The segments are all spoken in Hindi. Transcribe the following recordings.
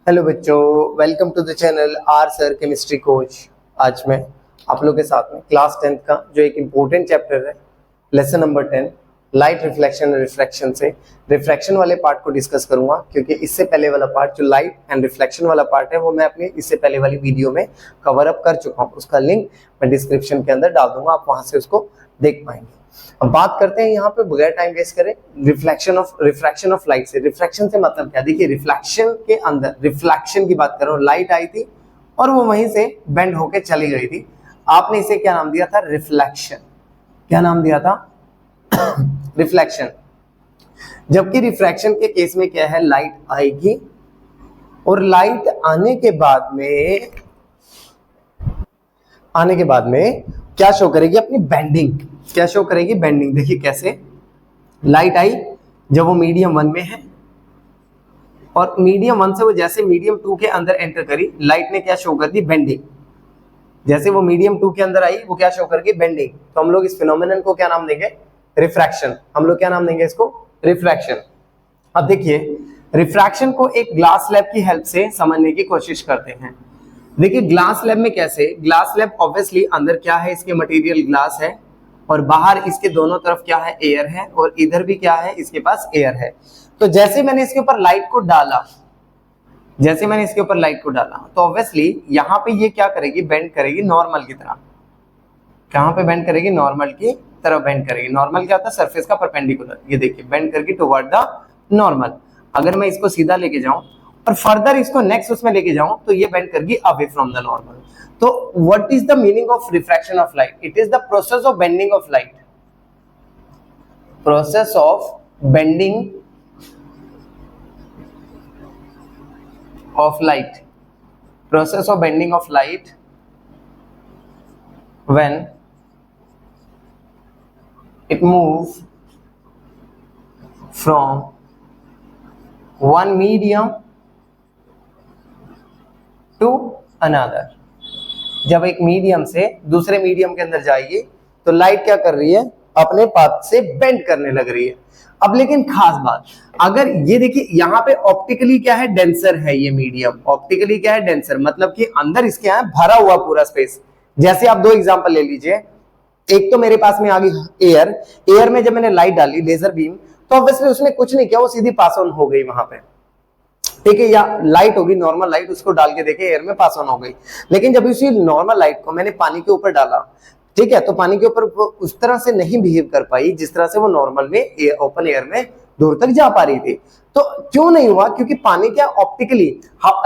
हेलो बच्चों, welcome to the channel R sir chemistry coach. आज मैं आप लोग के साथ में क्लास 10th का जो एक इम्पोर्टेंट चैप्टर है, लेसन नंबर 10 लाइट रिफ्लेक्शन और रिफ्रैक्शन से रिफ्रैक्शन वाले पार्ट को डिस्कस करूंगा, क्योंकि इससे पहले वाला पार्ट जो लाइट एंड रिफ्लेक्शन वाला पार्ट है वो मैं अपनी इससे पहले वाली वीडियो में कवर अप कर चुका हूँ। उसका लिंक मैं डिस्क्रिप्शन के अंदर डाल दूंगा, आप वहां से उसको देख पाएंगे। अब बात करते हैं यहाँ पे बगैर टाइम वेस्ट करें रिफ्रैक्शन ऑफ लाइट से। रिफ्रैक्शन से मतलब क्या? देखिए, रिफ्लेक्शन के अंदर रिफ्लेक्शन की बात कर रहा हूँ, लाइट आई थी और वो वहीं से बेंड होके चली गई थी। आपने इसे क्या नाम दिया था? रिफ्लेक्शन। क्या नाम दिया था? रिफ्लेक्शन। जबकि रिफ्रैक्शन के केस में क्या है, लाइट आएगी और लाइट आने के बाद में क्या शो करेगी? अपनी बेंडिंग। क्या शो करेगी? बेंडिंग। देखिए कैसे, लाइट आई जब वो मीडियम 1 में है और मीडियम 1 से वो जैसे मीडियम 2 के अंदर एंटर करी, लाइट ने क्या शो कर दी? बेंडिंग। जैसे वो मीडियम 2 के अंदर आई, वो क्या शो करगी? बेंडिंग। तो हम लोग इस फिनोमेनन को क्या नाम देंगे? रिफ्रैक्शन। हम लोग क्या नाम देंगे इसको? रिफ्रैक्शन। अब देखिए, रिफ्रैक्शन को एक ग्लास स्लैब की हेल्प से समझने की कोशिश करते हैं। देखिए ग्लास स्लैब में कैसे, ग्लास स्लैब ऑब्वियसली अंदर क्या है, इसके मटेरियल ग्लास है और बाहर इसके दोनों तरफ क्या है? एयर है, और इधर भी क्या है? इसके पास एयर है। तो जैसे मैंने इसके ऊपर लाइट को डाला, तो ऑब्वियसली यहाँ पे ये क्या करेगी? बेंड करेगी नॉर्मल की तरह। कहाँ पे बेंड करेगी? नॉर्मल की तरफ बेंड करेगी। नॉर्मल क्या होता है? सरफेस का परपेंडिकुलर। ये देखिए बेंड करके टुवर्ड द नॉर्मल। अगर मैं इसको सीधा लेके जाऊं और फर्दर इसको नेक्स्ट उसमें लेके जाऊं तो ये बेंड करगी अवे फ्रॉम द नॉर्मल। तो what is the meaning of refraction of light? It is the process of bending of light. Process of bending of light. Process of bending of light when it moves from one medium to another. जब एक मीडियम से दूसरे मीडियम के अंदर जाएगी तो लाइट क्या कर रही है? अपने पाथ से बेंड करने लग रही है। अब लेकिन खास बात, अगर ये देखिए यहाँ पे ऑप्टिकली क्या है? डेंसर है ये मीडियम। ऑप्टिकली क्या है? डेंसर। मतलब कि अंदर इसके यहाँ भरा हुआ पूरा स्पेस। जैसे आप दो एग्जांपल ले लीजिए, एक तो मेरे पास में आ गई एयर में जब मैंने लाइट डाली लेजर बीम, तो ऑब्वियसली उसने कुछ नहीं किया, वो सीधी पास ऑन हो गई वहां पे। ठीक है, या लाइट होगी नॉर्मल लाइट, उसको डाल के देखे एयर में पास ऑन हो गई। लेकिन जब उसी नॉर्मल लाइट को मैंने पानी के ऊपर डाला, ठीक है, तो पानी के ऊपर उस तरह से नहीं बिहेव कर पाई जिस तरह से वो नॉर्मल में ओपन एयर में दूर तक जा पा रही थी। तो क्यों नहीं हुआ? क्योंकि पानी क्या ऑप्टिकली,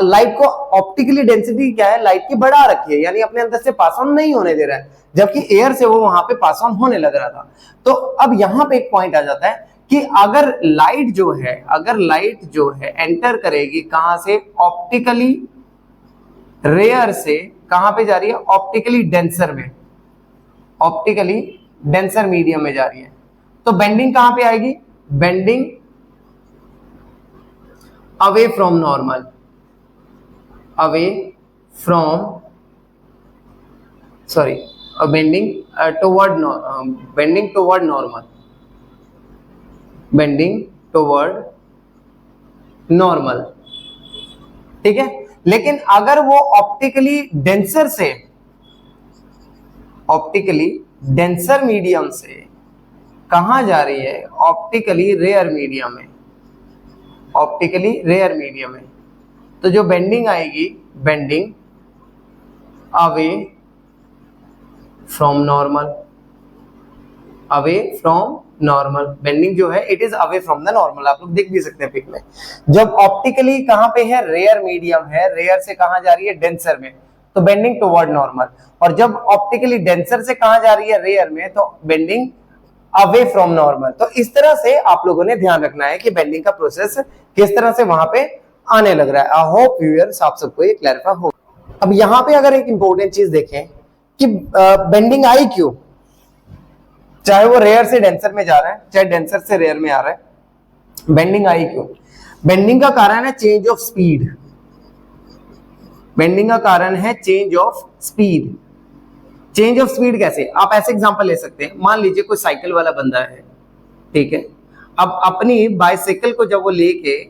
लाइट को ऑप्टिकली डेंसिटी क्या है? लाइट की बढ़ा रखी है, यानी अपने अंदर से पास ऑन नहीं होने दे रहा है, जबकि एयर से वो वहां पे पास ऑन होने लग रहा था। तो अब यहाँ पे एक पॉइंट आ जाता है कि अगर लाइट जो है एंटर करेगी कहां से? ऑप्टिकली रेयर से कहां पे जा रही है? ऑप्टिकली डेंसर में, ऑप्टिकली डेंसर मीडियम में जा रही है। तो बेंडिंग कहां पे आएगी? Bending away from normal, bending toward normal. ठीक है, लेकिन अगर वो ऑप्टिकली डेंसर मीडियम से कहां जा रही है? ऑप्टिकली रेयर मीडियम में, तो जो बेंडिंग आएगी, bending away from normal. Bending जो है it is away from the normal. आप लोग देख भी सकते हैं पिक में। जब ऑप्टिकली कहां पे है? रेयर मीडियम है, रेयर से कहां जा रही है? डेंसर में, तो बेंडिंग टुवर्ड नॉर्मल। और जब ऑप्टिकली डेंसर से कहां जा रही है? रेयर में, तो बेंडिंग अवे फ्रॉम नॉर्मल। तो इस तरह से आप लोगों ने ध्यान रखना है कि बेंडिंग का प्रोसेस किस तरह से वहां पे आने लग रहा है। आई होप व्यूअर्स आप सबको ये क्लैरिफाई हो। अब यहाँ पे अगर एक इंपॉर्टेंट चीज देखें कि बेंडिंग आई क्यों? चाहे वो रेयर से डेंसर में जा रहा है, चाहे डेंसर से रेयर में आ रहा है, बेंडिंग आई क्यों? बेंडिंग का कारण है चेंज ऑफ स्पीड। बेंडिंग का कारण है change of speed. Change of speed कैसे? आप ऐसे एग्जांपल ले सकते हैं, मान लीजिए कोई साइकिल वाला बंदा है, ठीक है, अब अपनी बाइसाइकिल को जब वो लेके,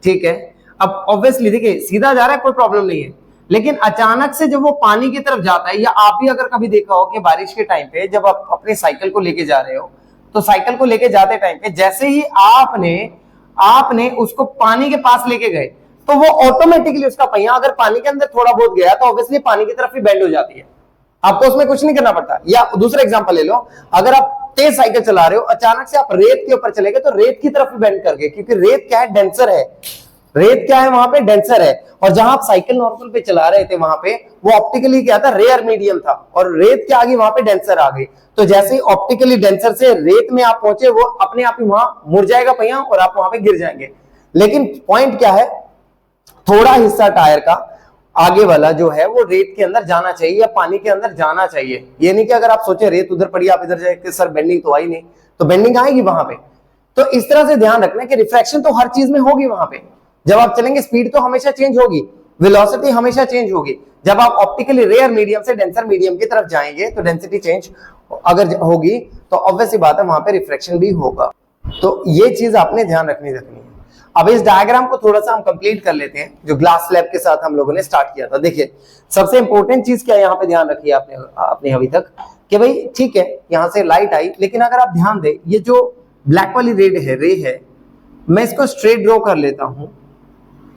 ठीक है, अब ऑब्वियसली देखिए सीधा जा रहा है कोई प्रॉब्लम नहीं है, लेकिन अचानक से जब वो पानी की तरफ जाता है, या आप भी अगर कभी देखा हो कि बारिश के टाइम पे जब आप अपने साइकिल को लेके जा रहे हो, तो साइकिल को लेके जाते टाइम पे जैसे ही आपने उसको पानी के पास लेके गए, तो वो ऑटोमेटिकली उसका पहिया अगर पानी के अंदर थोड़ा बहुत गया तो ऑब्वियसली पानी की तरफ ही बेंड हो जाती है, आपको उसमें कुछ नहीं करना पड़ता। या दूसरा एग्जांपल ले लो, अगर आप तेज साइकिल चला रहे हो, अचानक से आप रेत के ऊपर चले गए, तो रेत की तरफ भी बेंड कर गए, क्योंकि रेत क्या है, डेंसर है। रेत क्या है वहां पे, डेंसर है। और जहां आप साइकिल नॉर्मल पे चला रहे थे वहां पे वो ऑप्टिकली क्या था, रेयर मीडियम था, और रेत क्या आ गई वहां पे, डेंसर आ गई। तो जैसे ही ऑप्टिकली डेंसर से रेत में आप पहुंचे, वो अपने आप ही वहां मुड़ जाएगा पहिया और आप वहां पे गिर जाएंगे। लेकिन पॉइंट क्या है, थोड़ा हिस्सा टायर का आगे वाला जो है वो रेत के अंदर जाना चाहिए या पानी के अंदर जाना चाहिए। ये नहीं कि अगर आप सोचे रेत उधर पड़ी आप इधर जाए, सर बेंडिंग तो आई नहीं, तो बेंडिंग आएगी वहां पे। तो इस तरह से ध्यान रखना कि रिफ्रैक्शन तो हर चीज में होगी वहां पे। जब आप चलेंगे स्पीड तो हमेशा चेंज होगी, वेलोसिटी हमेशा चेंज होगी। जब आप ऑप्टिकली रेयर मीडियम से डेंसर मीडियम की तरफ जाएंगे तो डेंसिटी चेंज अगर होगी तो ऑब्वियस सी बात है वहां पे रिफ्रैक्शन भी होगा। तो ये चीज आपने ध्यान रखनी है। अब इस डायग्राम को थोड़ा सा हम कंप्लीट कर लेते हैं जो ग्लास स्लैब के साथ हम लोगों ने स्टार्ट किया था। देखिए सबसे इंपॉर्टेंट चीज क्या यहाँ पे ध्यान रखिए आपने अभी तक, कि भाई ठीक है यहाँ से लाइट आई, लेकिन अगर आप ध्यान दें ये जो ब्लैक वाली रे है, मैं इसको स्ट्रेट ड्रॉ कर लेता हूं,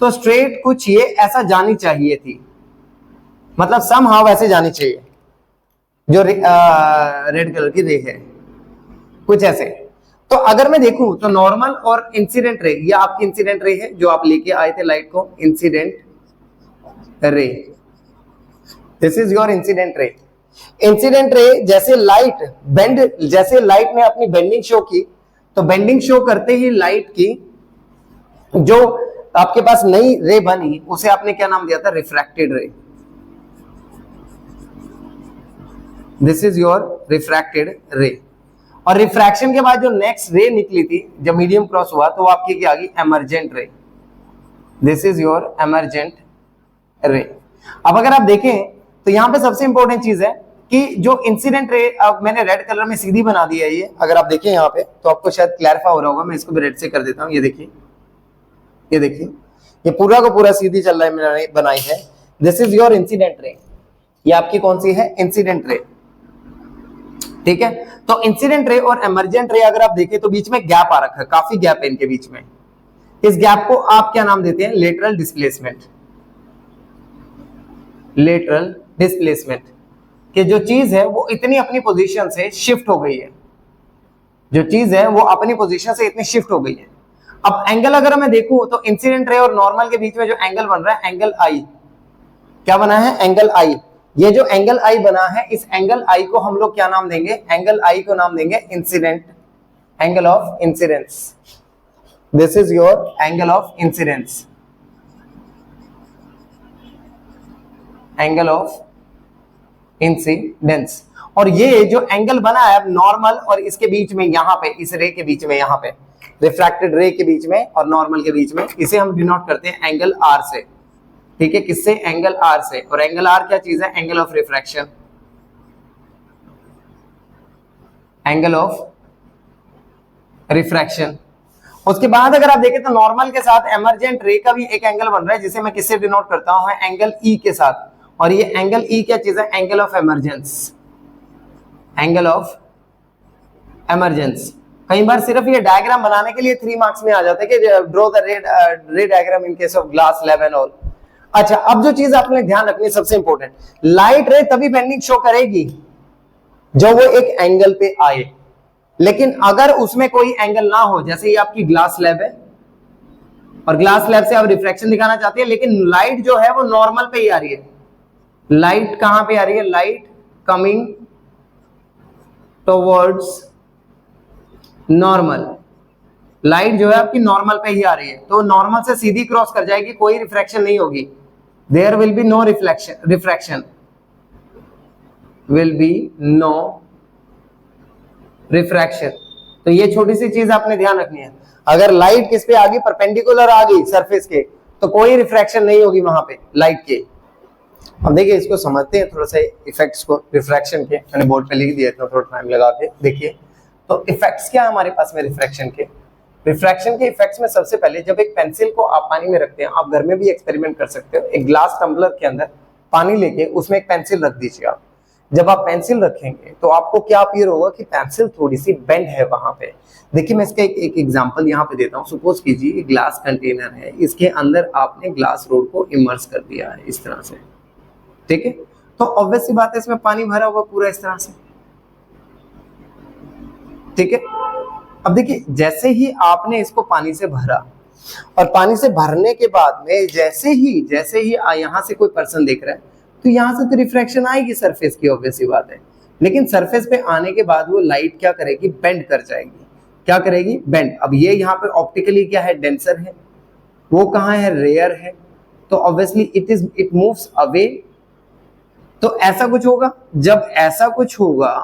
तो स्ट्रेट कुछ ये ऐसा जानी चाहिए थी, मतलब समहाउ ऐसे जानी चाहिए। जो रेड कलर की रे है कुछ ऐसे। तो अगर मैं देखूं तो नॉर्मल और इंसिडेंट रे, ये आपकी इंसिडेंट रे है जो आप लेके आए थे लाइट को, incident ray, this is your incident ray. Incident ray जैसे लाइट बेंड, जैसे लाइट ने अपनी बेंडिंग शो की, तो बेंडिंग शो करते ही लाइट की जो आपके पास नई रे बनी उसे आपने क्या नाम दिया था, रिफ्रैक्टेड रे। दिस इज योर रिफ्रैक्टेड रे। और रिफ्रैक्शन के बाद जो नेक्स्ट रे निकली थी जब मीडियम क्रॉस हुआ तो वो आपकी क्या आ गई, एमर्जेंट रे। दिस इज योर एमर्जेंट रे। अब अगर आप देखें तो यहां पे सबसे इंपॉर्टेंट चीज है कि जो इंसिडेंट रे, अब मैंने रेड कलर में सीधी बना दी है ये, अगर आप देखें यहाँ पे तो आपको शायद क्लैरिफाई हो रहा होगा, मैं इसको भी रेड से कर देता हूँ। ये देखिए, ये देखिए, ये पूरा का पूरा सीधी चल रहा है, मैंने बनाई है। This is your incident ray. ये आपकी कौन सी है, इंसिडेंट रे, ठीक है। तो इंसिडेंट रे और एमर्जेंट रे अगर आप देखें तो बीच में गैप आ रखा है, काफी गैप है इनके बीच में। इस गैप को आप क्या नाम देते हैं, लेटरल डिस्प्लेसमेंट। लेटरल डिस्प्लेसमेंट कि जो चीज है वो इतनी अपनी पोजीशन से शिफ्ट हो गई है, जो चीज है वो अपनी पोजीशन से इतनी शिफ्ट हो गई है। अब एंगल अगर मैं देखूं तो इंसिडेंट रे और नॉर्मल के बीच में जो एंगल बन रहा है, एंगल आई, क्या बना है, एंगल आई। ये जो एंगल आई बना है, इस एंगल आई को हम लोग क्या नाम देंगे, एंगल आई को नाम देंगे incident, angle of incidence. This is your angle of incidence, angle of incidence. और ये जो एंगल बना है नॉर्मल और इसके बीच में, यहां पे इस रे के बीच में, यहां पे रिफ्रैक्टेड रे के बीच में और नॉर्मल के बीच में, इसे हम डिनोट करते हैं एंगल आर से, ठीक है। किससे, एंगल आर से। और एंगल आर क्या चीज है, angle of refraction, angle of refraction. उसके बाद अगर आप देखें तो नॉर्मल के साथ एमर्जेंट रे का भी एक एंगल बन रहा है जिसे मैं किससे डिनोट करता हूं, एंगल ई के साथ। और ये एंगल ई क्या चीज है, angle of emergence, angle of emergence. कई बार सिर्फ ये डायग्राम बनाने के लिए 3 मार्क्स में आ जाता है कि ड्रॉ द रे diagram in case of glass slab and all. अच्छा, अब जो चीज आपने ध्यान रखनी है सबसे इंपॉर्टेंट, लाइट रे तभी बेंडिंग शो करेगी जब वो एक एंगल पे आए। लेकिन अगर उसमें कोई एंगल ना हो, जैसे ये आपकी ग्लास स्लैब है और ग्लास स्लैब से आप रिफ्रैक्शन दिखाना चाहते हैं, लेकिन लाइट जो है वो नॉर्मल पे ही आ रही है। लाइट कहां पे आ रही है, light coming towards normal. Light जो है आपकी नॉर्मल पे ही आ रही है, तो नॉर्मल से सीधी क्रॉस कर जाएगी, कोई रिफ्रैक्शन नहीं होगी। There will be no refraction, will be no refraction. तो ये छोटी सी चीज आपने ध्यान रखनी है। अगर लाइट किस पे आ गई, परपेंडिकुलर आ गई सरफेस के, तो कोई रिफ्रैक्शन नहीं होगी वहां पे लाइट के। अब देखिए इसको समझते हैं थोड़ा सा इफेक्ट्स को रिफ्रैक्शन के, मैंने बोर्ड पे लिख दिया था थोड़ा टाइम लगा के। देखिए तो इफेक्ट्स क्या है हमारे पास में रिफ्रैक्शन के। रिफ्रैक्शन के इफेक्ट्स में सबसे पहले जब एक पेंसिल को आप पानी में रखते हैं, आप घर में भी एक्सपेरिमेंट कर सकते हो, एक ग्लास टम्बलर के अंदर पानी लेके उसमें एक पेंसिल रख दीजिए आप। जब आप पेंसिल रखेंगे तो आपको क्या अपीयर होगा कि पेंसिल थोड़ी सी बेंड है वहां पे। देखिए मैं इसका एक एग्जांपल यहाँ पे देता हूँ। सपोज कीजिए ग्लास कंटेनर है, इसके अंदर आपने ग्लास रोड को इमर्स कर दिया है इस तरह से, ठीक है, तो ऑब्वियस सी बात है इसमें पानी भरा हुआ पूरा इस तरह से, ठीक है। अब देखिए जैसे ही आपने इसको पानी से भरा और पानी से भरने के बाद में जैसे ही यहाँ से कोई पर्सन देख रहा है तो यहाँ से तो रिफ्रैक्शन आएगी सरफेस की, ऑब्वियस सी बात है। लेकिन सरफेस पे आने के बाद वो लाइट क्या करेगी, बेंड कर जाएगी। क्या करेगी, बेंड। अब ये यहाँ पे ऑप्टिकली क्या है, डेंसर है, वो कहाँ है, रेयर है, तो ऑब्वियसली इट मूव्स अवे। तो ऐसा कुछ होगा। जब ऐसा कुछ होगा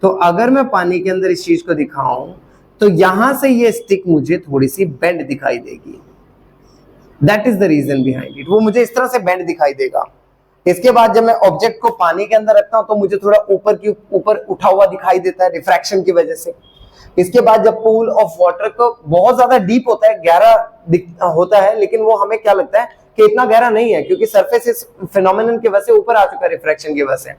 तो अगर मैं पानी के अंदर इस चीज को दिखाऊं तो यहां से ये स्टिक मुझे थोड़ी सी बेंड दिखाई देगी। That is the reason behind it. वो मुझे इस तरह से बेंड दिखाई देगा। इसके बाद जब मैं ऑब्जेक्ट को पानी के अंदर रखता हूं तो मुझे थोड़ा ऊपर उठा हुआ दिखाई देता है रिफ्रैक्शन की वजह से। इसके बाद जब पूल ऑफ वाटर को बहुत ज्यादा डीप होता है, गहरा होता है, लेकिन वो हमें क्या लगता है कि इतना गहरा नहीं है क्योंकि सरफेस इस फिनोमेनन की वजह से ऊपर आ चुका है रिफ्रैक्शन की वजह से।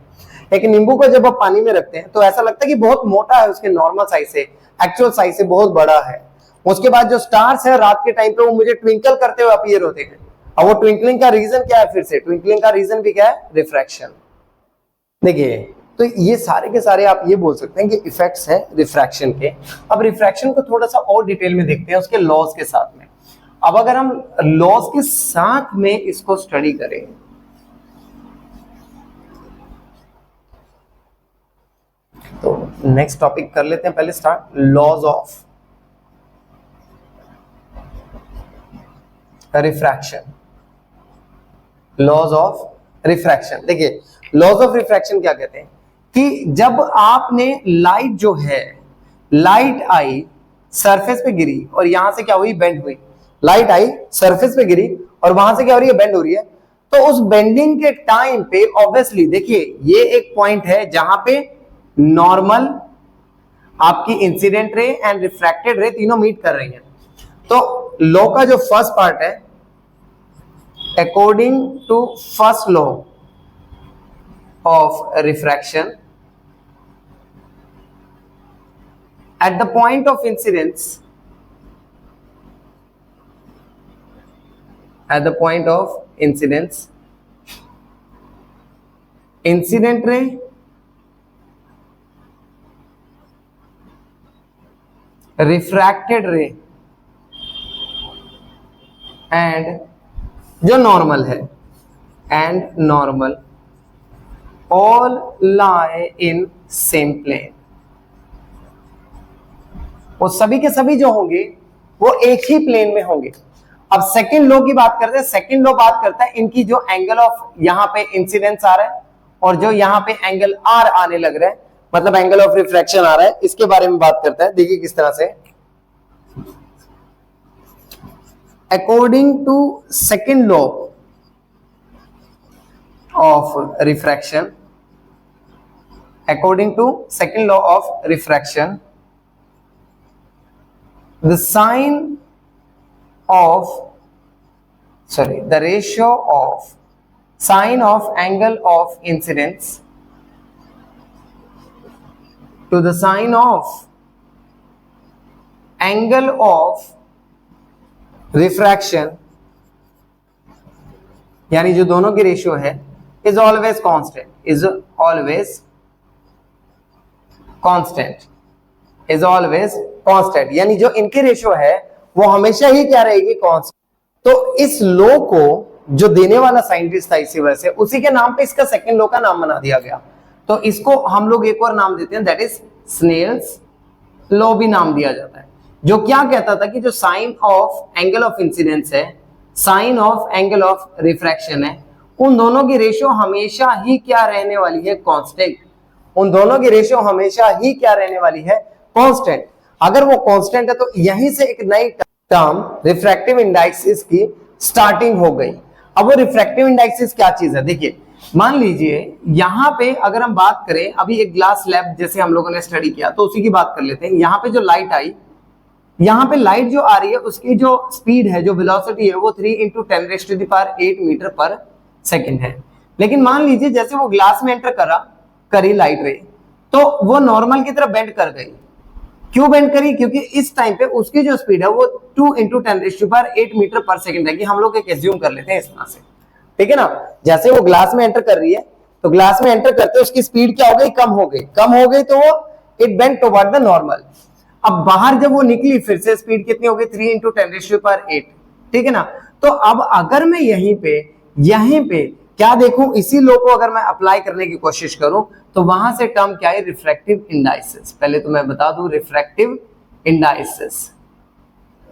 लेकिन नींबू को जब आप पानी में रखते हैं तो ऐसा लगता है कि बहुत मोटा है, उसके नॉर्मल साइज से, एक्चुअल साइज से बहुत बड़ा है। उसके बाद जो स्टार्स है रात के टाइम पे वो मुझे ट्विंकल करते हुए अपीयर होते हैं। अब वो ट्विंकलिंग का रीजन क्या है, फिर से ट्विंकलिंग का रीजन भी क्या है, रिफ्रैक्शन। देखिए तो ये सारे के सारे आप ये बोल सकते हैं कि इफेक्ट्स है रिफ्रैक्शन के। अब रिफ्रैक्शन को थोड़ा सा और डिटेल में देखते हैं उसके लॉज के साथ में। अब अगर हम लॉज के साथ में इसको स्टडी करें तो नेक्स्ट टॉपिक कर लेते हैं पहले start, laws of refraction. Laws of refraction, देखिए लॉज ऑफ रिफ्रैक्शन क्या कहते हैं कि जब आपने लाइट जो है, लाइट आई सरफेस पे गिरी और यहां से क्या हुई, बेंड हुई। लाइट आई सरफेस पे गिरी और वहां से क्या हो रही है, बेंड हो रही है। तो उस बेंडिंग के टाइम पे ऑब्वियसली देखिए ये एक पॉइंट है जहां पे नॉर्मल, आपकी इंसिडेंट रे एंड रिफ्रैक्टेड रे तीनों मीट कर रही हैं। तो लॉ का जो फर्स्ट पार्ट है, according to first law of refraction, at the point of incidence, at the point of incidence, incident ray refracted ray and जो नॉर्मल है and normal all lie in same plane। वो सभी के सभी जो होंगे वो एक ही प्लेन में होंगे। अब सेकंड लॉ की बात करते हैं। सेकंड लॉ बात करता है इनकी जो एंगल ऑफ यहां पे इंसिडेंस आ रहा है और जो यहां पे एंगल आर आने लग रहा है, मतलब एंगल ऑफ रिफ्रैक्शन आ रहा है, इसके बारे में बात करता है। देखिए किस तरह से, according to second law of refraction, according to second law of refraction, the sign of the ratio of sine of angle of incidence to the sine of angle of refraction, यानी जो दोनों की रेशियो है, is always constant, is always constant, is always constant, यानी जो इनकी रेशियो है वो हमेशा ही क्या रहेगी, कांस्टेंट। तो इस लॉ को जो देने वाला साइंटिस्ट था इसी वजह से, उसी के नाम पे इसका सेकंड लॉ का नाम बना दिया गया। तो इसको हम लोग एक और नाम देते हैं, दैट इज स्नेल्स लॉ भी नाम दिया जाता है। जो क्या कहता था कि जो sine of angle of incidence है, sine of angle of refraction है, उन दोनों की रेशियो हमेशा ही क्या रहने वाली है, कांस्टेंट। उन दोनों की रेशियो हमेशा ही क्या रहने वाली है, कांस्टेंट। अगर वो कांस्टेंट है तो यहीं से एक नई टर्म रिफ्रैक्टिव इंडाइसिस की स्टार्टिंग हो गई। अब वो रिफ्रैक्टिव इंडाइसिस क्या चीज है, देखिए मान लीजिए यहां पे अगर हम बात करें, अभी एक ग्लास स्लैब जैसे हम लोगों ने स्टडी किया तो उसी की बात कर लेते हैं। यहां पे जो लाइट आई, यहाँ पे लाइट जो आ रही है उसकी जो स्पीड है, जो वेलोसिटी है, वो 3 × 10⁸ मीटर पर सेकेंड है। लेकिन मान लीजिए जैसे वो ग्लास में एंटर करी लाइट रे, तो वो नॉर्मल की तरफ बेंड कर गई। क्यों बेंड करी? क्योंकि इस टाइम पे उसकी जो स्पीड है वो 2 × 10⁸ मीटर पर सेकेंड है, कि हम लोग एक एज्यूम कर लेते हैं इस तरह से, ठीक है ना। जैसे वो ग्लास में एंटर कर रही है, तो ग्लास में एंटर करते उसकी स्पीड क्या हो गई? कम हो गई, तो वो it bend toward the normal. अब बाहर जब वो निकली, फिर से स्पीड कितनी हो गई? 3 × 10⁸, ठीक है ना। तो अब अगर मैं यहीं पे क्या देखूं, इसी लॉ को अगर मैं अप्लाई करने की कोशिश करूं, तो वहां से टर्म क्या है? Refractive indices. पहले तो मैं बता दूं, रिफ्रैक्टिव इंडाइसिस,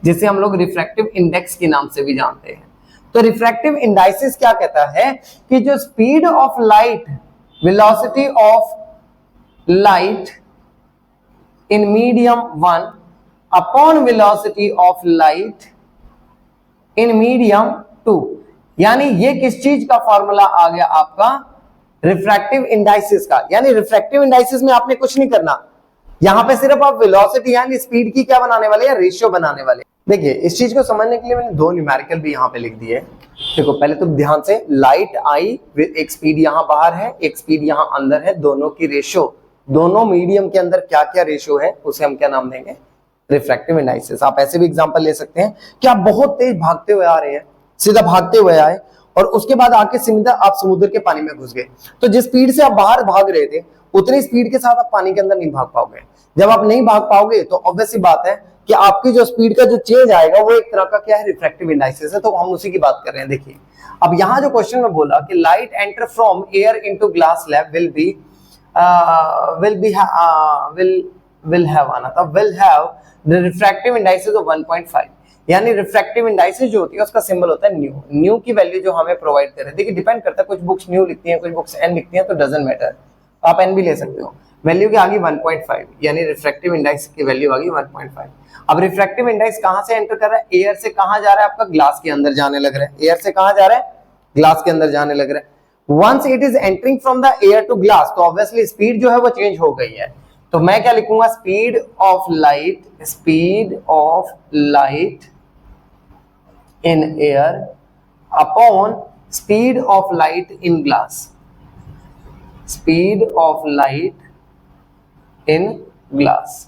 जिसे हम लोग रिफ्रैक्टिव इंडेक्स के नाम से भी जानते हैं। तो रिफ्रैक्टिव इंडाइसिस क्या कहता है कि जो speed of light, velocity of light in medium 1 upon velocity of light in medium 2, यानी ये किस चीज का फॉर्मूला आ गया आपका? रिफ्रैक्टिव इंडाइसिस का। यानी रिफ्रैक्टिव इंडाइसिस में आपने कुछ नहीं करना, यहां पे सिर्फ आप वेलोसिटी यानी स्पीड की क्या बनाने वाले हैं? रेशियो बनाने वाले। देखिए, इस चीज को समझने के लिए मैंने दो न्यूमेरिकल भी यहां पे लिख दिए। देखो, पहले तो ध्यान से, लाइट आई, एक स्पीड यहां बाहर है, एक स्पीड यहां अंदर है, दोनों की रेशियो, दोनों मीडियम के अंदर क्या क्या रेशियो है, उसे हम क्या नाम देंगे? Refractive indices. आप ऐसे भी एग्जांपल ले सकते हैं कि आप बहुत तेज भागते हुए आ रहे हैं, सीधा भागते हुए आए, और उसके बाद आके सीधा आप समुद्र के पानी में घुस गए। तो जिस स्पीड से आप बाहर भाग रहे थे, उतनी स्पीड के साथ आप पानी के अंदर नहीं भाग पाओगे। जब आप नहीं भाग पाओगे तो ऑब्वियस सी बात है कि आपकी जो स्पीड का जो चेंज आएगा वो एक तरह का क्या है? रिफ्रैक्टिव इंडाइसिस है। तो हम उसी की बात कर रहे हैं। देखिए, अब यहाँ जो क्वेश्चन में बोला कि light enter from air into glass slab will have the refractive indices of 1.5, यानी रिफ्रैक्टिव इंडाइसिस जो होती है उसका सिंबल होता है न्यू। न्यू की वैल्यू जो हमें प्रोवाइड कर रहे हैं, देखिए डिपेंड करता है, कुछ बुक्स न्यू लिखती हैं, कुछ बुक्स एन लिखती हैं, तो डजंट मैटर, आप एन भी ले सकते हो। वैल्यू की आ गई 1.5, यानी रिफ्रैक्टिव इंडेक्स की वैल्यू आ गई 1.5। अब रिफ्रैक्टिव इंडेक्स कहां से एंटर कर रहा है? एयर से कहां जा रहा है? आपका ग्लास के अंदर जाने लग रहा है। एयर से कहां जा रहा है? ग्लास के अंदर जाने लग रहा है। Once it is entering from the air to glass, तो ऑब्वियसली स्पीड जो है वो चेंज हो गई है। तो मैं क्या लिखूंगा? Speed of light in air upon speed of light in glass. Speed of light in glass.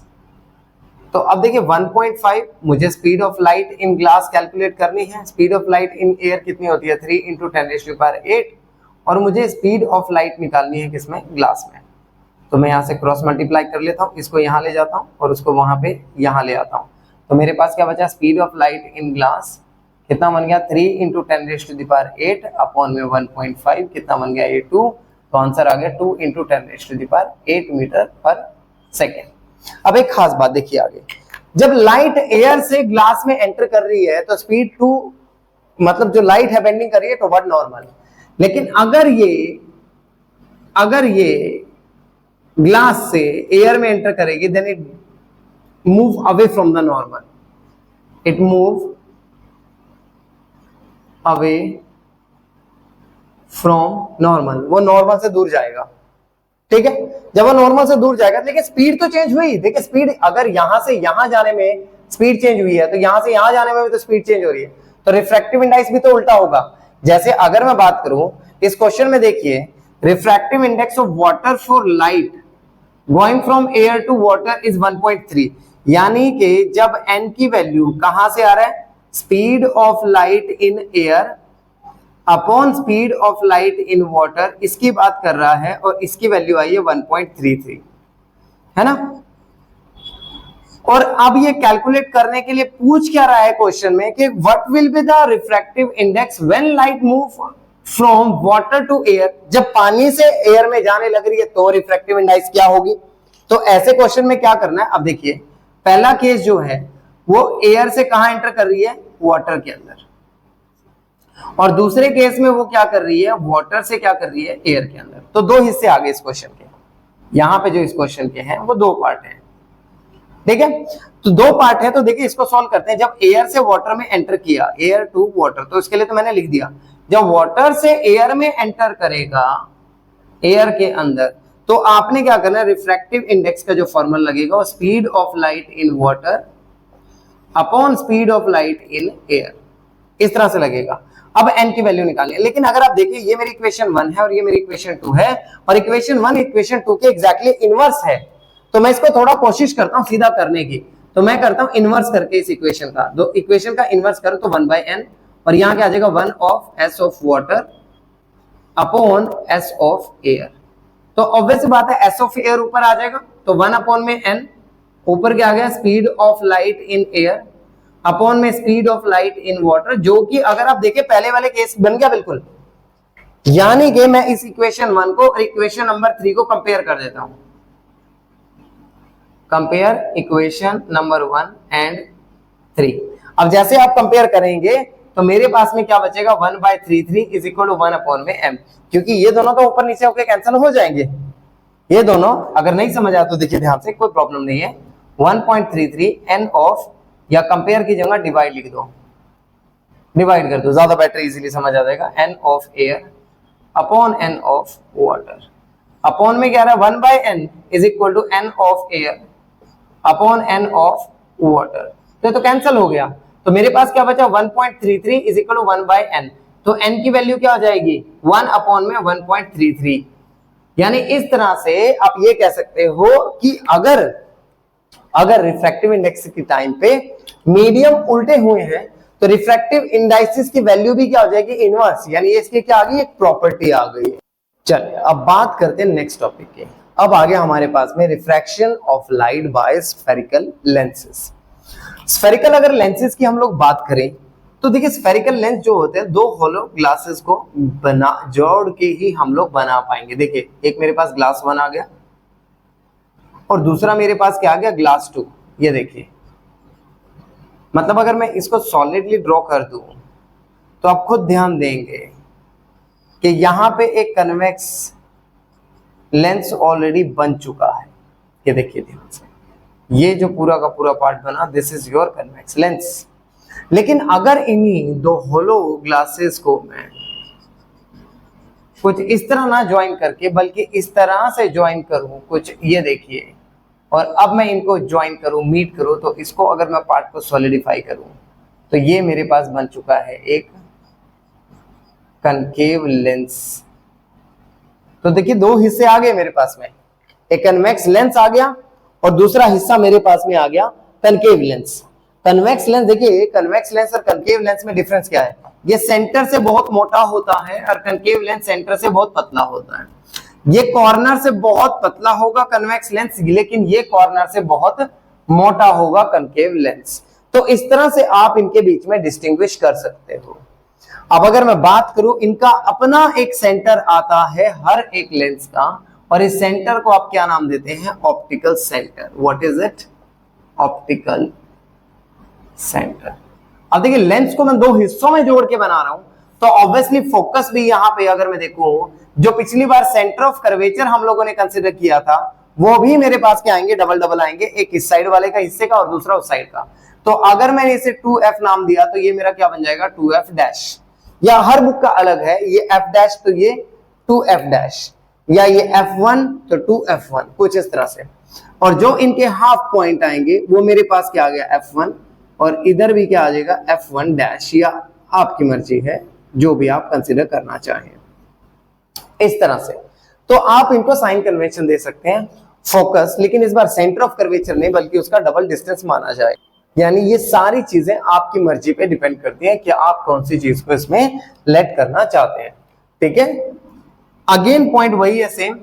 तो अब देखिए 1.5 मुझे speed of light in glass calculate करनी है। Speed of light in air कितनी होती है? 3 × 10⁸, और मुझे स्पीड ऑफ लाइट निकालनी है किसमें? ग्लास में। तो मैं यहाँ से क्रॉस मल्टीप्लाई कर लेता हूँ, इसको यहाँ ले जाता हूँ और उसको वहां पे यहाँ ले आता हूँ। तो मेरे पास क्या बचा? Speed of light in glass कितना बन गया? 3 × 10⁸ अपॉन में 1.5 कितना बन गया? ये 2। तो आंसर आ गया 2 × 10⁸ मीटर पर सेकेंड। अब एक खास बात देखिए आगे, जब लाइट एयर से ग्लास में एंटर कर रही है तो स्पीड 2, मतलब जो लाइट है बेंडिंग कर रही है टुवर्ड नॉर्मल। लेकिन अगर ये ग्लास से एयर में एंटर करेगी, then it move away from the normal, it move away from normal, वो नॉर्मल से दूर जाएगा, ठीक है। जब वो नॉर्मल से दूर जाएगा, लेकिन स्पीड तो चेंज हुई। देखिए स्पीड अगर यहां से यहां जाने में स्पीड चेंज हुई है, तो यहां से यहां जाने में भी तो स्पीड चेंज हो रही है। तो रिफ्रैक्टिव इंडेक्स भी तो उल्टा होगा। जैसे अगर मैं बात करूं इस क्वेश्चन में, देखिए refractive index of water for light going from air to water is 1.3, यानी कि जब n की वैल्यू कहां से आ रहा है? Speed of light in air upon speed of light in water, इसकी बात कर रहा है, और इसकी वैल्यू आई है 1.33, है ना। और अब ये कैलकुलेट करने के लिए पूछ क्या रहा है क्वेश्चन में कि what will be the refractive index when light move from water to air. जब पानी से एयर में जाने लग रही है तो रिफ्रैक्टिव इंडेक्स क्या होगी? तो ऐसे क्वेश्चन में क्या करना है? अब देखिए पहला केस जो है वो एयर से कहां एंटर कर रही है? वाटर के अंदर। और दूसरे केस में वो क्या कर रही है? वाटर से क्या कर रही है? एयर के अंदर। तो दो हिस्से आ गए इस क्वेश्चन के। यहां पे जो इस क्वेश्चन के हैं वो दो पार्ट हैं, ठीक है। तो दो पार्ट है, तो देखिए इसको सॉल्व करते हैं। जब एयर से वाटर में एंटर किया, एयर टू वाटर, तो इसके लिए तो मैंने लिख दिया, जब वाटर से एयर में एंटर करेगा एयर के अंदर, तो आपने क्या करना है? रिफ्रैक्टिव इंडेक्स का जो फॉर्मूला लगेगा वो speed of light in water upon speed of light in air, इस तरह से लगेगा। अब n की वैल्यू निकालें, लेकिन अगर आप देखिए ये मेरी इक्वेशन 1 है और ये मेरी इक्वेशन 2 है, और इक्वेशन 1 इक्वेशन 2 के एग्जैक्टली इनवर्स है, तो मैं इसको थोड़ा कोशिश करता हूं सीधा करने की, तो मैं करता हूं इनवर्स करके इस इक्वेशन का, दो इक्वेशन का इनवर्स करो तो 1/n, और यहां क्या आ जाएगा 1 of s of water upon s of air. तो ऑब्वियस बात है s ऑफ एयर ऊपर आ जाएगा, तो 1 अपॉन में n, ऊपर क्या आ गया speed of light in air upon में speed of light in water, जो कि अगर आप देखें पहले वाले केस बन गया बिल्कुल। यानी कि मैं इस इक्वेशन 1 को और इक्वेशन नंबर 3 को कंपेयर कर देता हूं, कंपेयर इक्वेशन नंबर 1 एंड 3। अब जैसे आप कंपेयर करेंगे तो मेरे पास में क्या बचेगा 1/33 इज इक्वल टू 1 अपॉन में m, क्योंकि ये दोनों तो ऊपर नीचे होकर कैंसिल हो जाएंगे। ये दोनों अगर नहीं समझ आया तो देखिए ध्यान से, कोई प्रॉब्लम नहीं है। 1.33 n ऑफ, या कंपेयर की जगह डिवाइड लिख दो, डिवाइड कर दो, ज्यादा बेटर इजीली समझ आ जाएगा। n of air upon n of water, upon में क्या रहा 1/n is equal to n of air upon n of water, तो कैंसिल हो गया। तो मेरे पास क्या बचा 1.33 इज इक्वल टू 1/n, तो n की वैल्यू क्या हो जाएगी 1 अपॉन में 1.33। यानी इस तरह से आप ये कह सकते हो कि अगर रिफ्रैक्टिव इंडेक्स के टाइम पे मीडियम उल्टे हुए हैं तो रिफ्रैक्टिव इंडाइसिस की वैल्यू भी क्या हो जाएगी इनवर्स, यानी इसकी क्या आ गई एक प्रॉपर्टी आ गई है। चलिए अब बात करते हैं नेक्स्ट टॉपिक के। अब आ गया हमारे पास में refraction of light by spherical lenses. Spherical अगर लेंसेज की हम लोग बात करें तो देखिए स्फेरिकल लेंस जो होते हैं दो होलो ग्लासेस को बना जोड़ के ही हम लोग बना पाएंगे। देखिए एक मेरे पास ग्लास 1 आ गया और दूसरा मेरे पास क्या आ गया ग्लास 2। ये देखिए, मतलब अगर मैं इसको सॉलिडली ड्रॉ कर दूं तो आप खुद ध्यान देंगे कि यहां पे एक कन्वेक्स लेंस ऑलरेडी बन चुका है। ये देखिए ध्यान से, ये जो पूरा का पूरा पार्ट बना this is your convex lens. लेकिन अगर इन्हीं दो होलो ग्लासेस को मैं कुछ इस तरह ना ज्वाइन करके बल्कि इस तरह से ज्वाइन करूं कुछ, ये देखिए, और अब मैं इनको ज्वाइन करूं मीट करूं, तो इसको अगर मैं पार्ट को सॉलिडिफाई करूं तो ये मेरे पास बन चुका है एक कनकेव लेंस। तो देखिए दो हिस्से आ गए मेरे पास में, एक कन्वेक्स लेंस आ गया और दूसरा हिस्सा मेरे पास में आ गया कनकेव लेंस। कन्वेक्स लेंस, देखिए कन्वेक्स लेंस और कनकेव लेंस में डिफरेंस क्या है, ये सेंटर से बहुत मोटा होता है और कनकेव लेंस सेंटर से बहुत पतला होता है। ये कॉर्नर से बहुत पतला होगा कन्वेक्स लेंस, लेकिन ये कॉर्नर से बहुत मोटा होगा कनकेव लेंस। तो इस तरह से आप इनके बीच में डिस्टिंग्विश कर सकते हो। अब अगर मैं बात करूं, इनका अपना एक सेंटर आता है हर एक लेंस का, और इस सेंटर को आप क्या नाम देते हैं optical centre. What is it? Optical centre. अब देखिए लेंस को मैं दो हिस्सों में जोड़ के बना रहा हूं, तो ऑब्वियसली फोकस भी यहां पे अगर मैं देखूं, जो पिछली बार सेंटर ऑफ कर्वेचर हम लोगों ने कंसीडर किया था वो भी मेरे पास क्या आएंगे, डबल डबल आएंगे, एक इस साइड वाले का हिस्से का और दूसरा उस साइड का। तो अगर मैंने इसे 2f नाम दिया तो ये मेरा क्या बन जाएगा 2f डैश, या हर बुक का अलग है, ये f डैश तो ये 2f डैश, या ये f1 तो 2f1, कुछ इस तरह से। और जो इनके हाफ पॉइंट आएंगे वो मेरे पास क्या आ गया f1, और इधर भी क्या आ जाएगा f1 डैश, या आपकी मर्जी है जो भी आप कंसीडर करना चाहें इस तरह से। तो आप इनको साइन कन्वेंशन दे सकते हैं फोकस, लेकिन इस बार सेंटर ऑफ कर्वेचर नहीं बल्कि उसका डबल डिस्टेंस माना जाए। यानी ये सारी चीजें आपकी मर्जी पे डिपेंड करती हैं कि आप कौन सी चीज को इसमें लेट करना चाहते हैं। ठीक है, अगेन पॉइंट वही है सेम,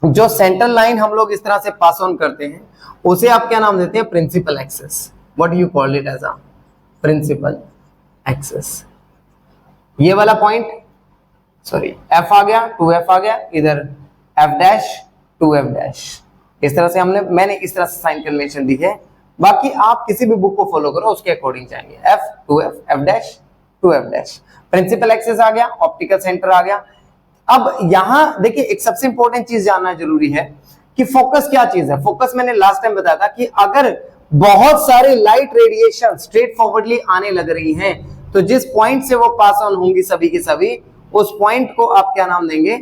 जो सेंट्रल लाइन हम लोग इस तरह से पास ऑन करते हैं उसे आप क्या नाम देते हैं principal axis. What you call it as a principal axis. ये वाला पॉइंट सॉरी f आ गया 2f आ गया, इधर f डैश 2f डैश, इस तरह से मैंने इस तरह से साइन कन्वेंशन दी है। बाकी आप किसी भी बुक को फॉलो करो उसके अकॉर्डिंग जाएंगे, f 2f f dash 2f dash. Principal axis आ गया, ऑप्टिकल सेंटर आ गया। अब यहां देखिए एक सबसे इंपॉर्टेंट चीज जानना जरूरी है कि फोकस क्या चीज है। फोकस मैंने लास्ट टाइम बताया था कि अगर बहुत सारे लाइट रेडिएशन स्ट्रेट फॉरवर्डली आने लग रही हैं तो जिस पॉइंट से वो पास ऑन होंगी सभी की सभी, उस पॉइंट को आप क्या नाम देंगे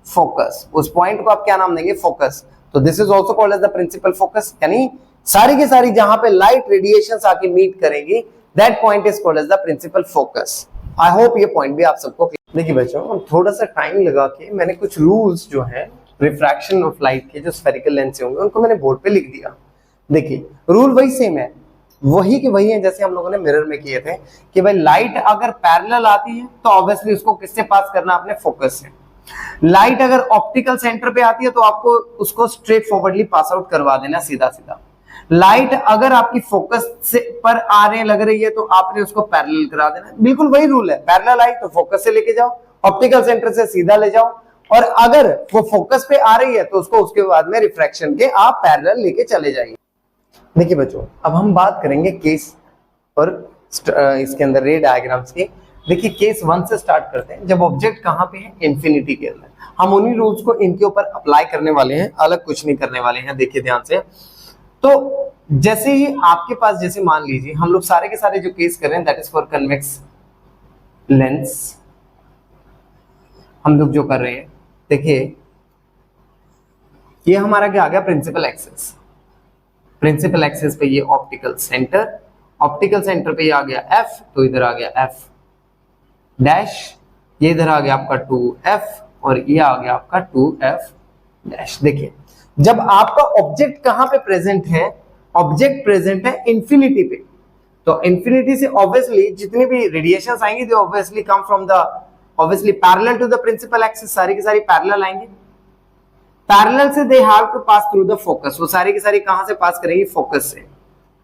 फोकस। उस पॉइंट को आप क्या नाम देंगे फोकस। तो this is also called as the principal focus, यानी सारी की सारी जहां पे लाइट रेडिएशंस आके मीट करेंगी, that point is called as the principal focus. I hope ये पॉइंट भी आप सबको देखिए बच्चों, हम थोड़ा सा टाइम लगा के मैंने कुछ रूल्स जो है रिफ्रैक्शन ऑफ लाइट के जो स्फेरिकल लेंस होंगे उनको मैंने बोर्ड पे लिख दिया। देखिए रूल वही सेम है, वही के वही है जैसे हम लोगों ने मिरर में किए थे कि भाई लाइट अगर पैरेलल आती है तो ऑब्वियसली उसको किससे पास करना, अपने फोकस से। लाइट अगर ऑप्टिकल सेंटर पे आती है तो आपको उसको स्ट्रेट फॉरवर्डली पास आउट करवा देना सीधा सीधा। लाइट अगर आपकी फोकस से पर आने लग रही है तो आपने उसको पैरेलल करा देना, बिल्कुल वही रूल है। पैरेलल आई तो फोकस से लेके जाओ, ऑप्टिकल सेंटर से सीधा ले जाओ, और अगर वो फोकस पे आ रही है तो उसको उसके बाद में रिफ्रैक्शन के आप पैरेलल लेके चले जाइए। देखिए बच्चों, अब हम बात करेंगे केस और इसके अंदर रे डायग्राम्स की। देखिए केस 1 से स्टार्ट करते हैं। जब ऑब्जेक्ट कहां पे है, इंफिनिटी के अंदर, हम उन्हीं रूल्स को इनके ऊपर अप्लाई करने वाले हैं, अलग कुछ नहीं करने वाले हैं। देखिए ध्यान से, तो जैसे ही आपके पास, जैसे मान लीजिए हम लोग सारे के सारे जो केस कर रहे हैं that is for convex lens, हम लोग जो कर रहे हैं, देखिए ये हमारा क्या आ गया, प्रिंसिपल एक्सिस। प्रिंसिपल एक्सिस पे ये ऑप्टिकल सेंटर, ऑप्टिकल सेंटर पे ये आ गया एफ, तो इधर आ गया एफ डैश, ये इधर आ गया आपका 2f, और ये आ गया आपका 2f डैश। देखिए जब आपका ऑब्जेक्ट कहां पे प्रेजेंट है, ऑब्जेक्ट प्रेजेंट है इंफिनिटी पे, तो इंफिनिटी से ऑब्वियसली जितनी भी रेडिएशंस आएंगी they obviously come from the obviously parallel to the principal axis, सारी की सारी पैरेलल आएंगी। पैरेलल से they have to pass through the focus, वो सारी की सारी कहां से पास करेंगी, फोकस से,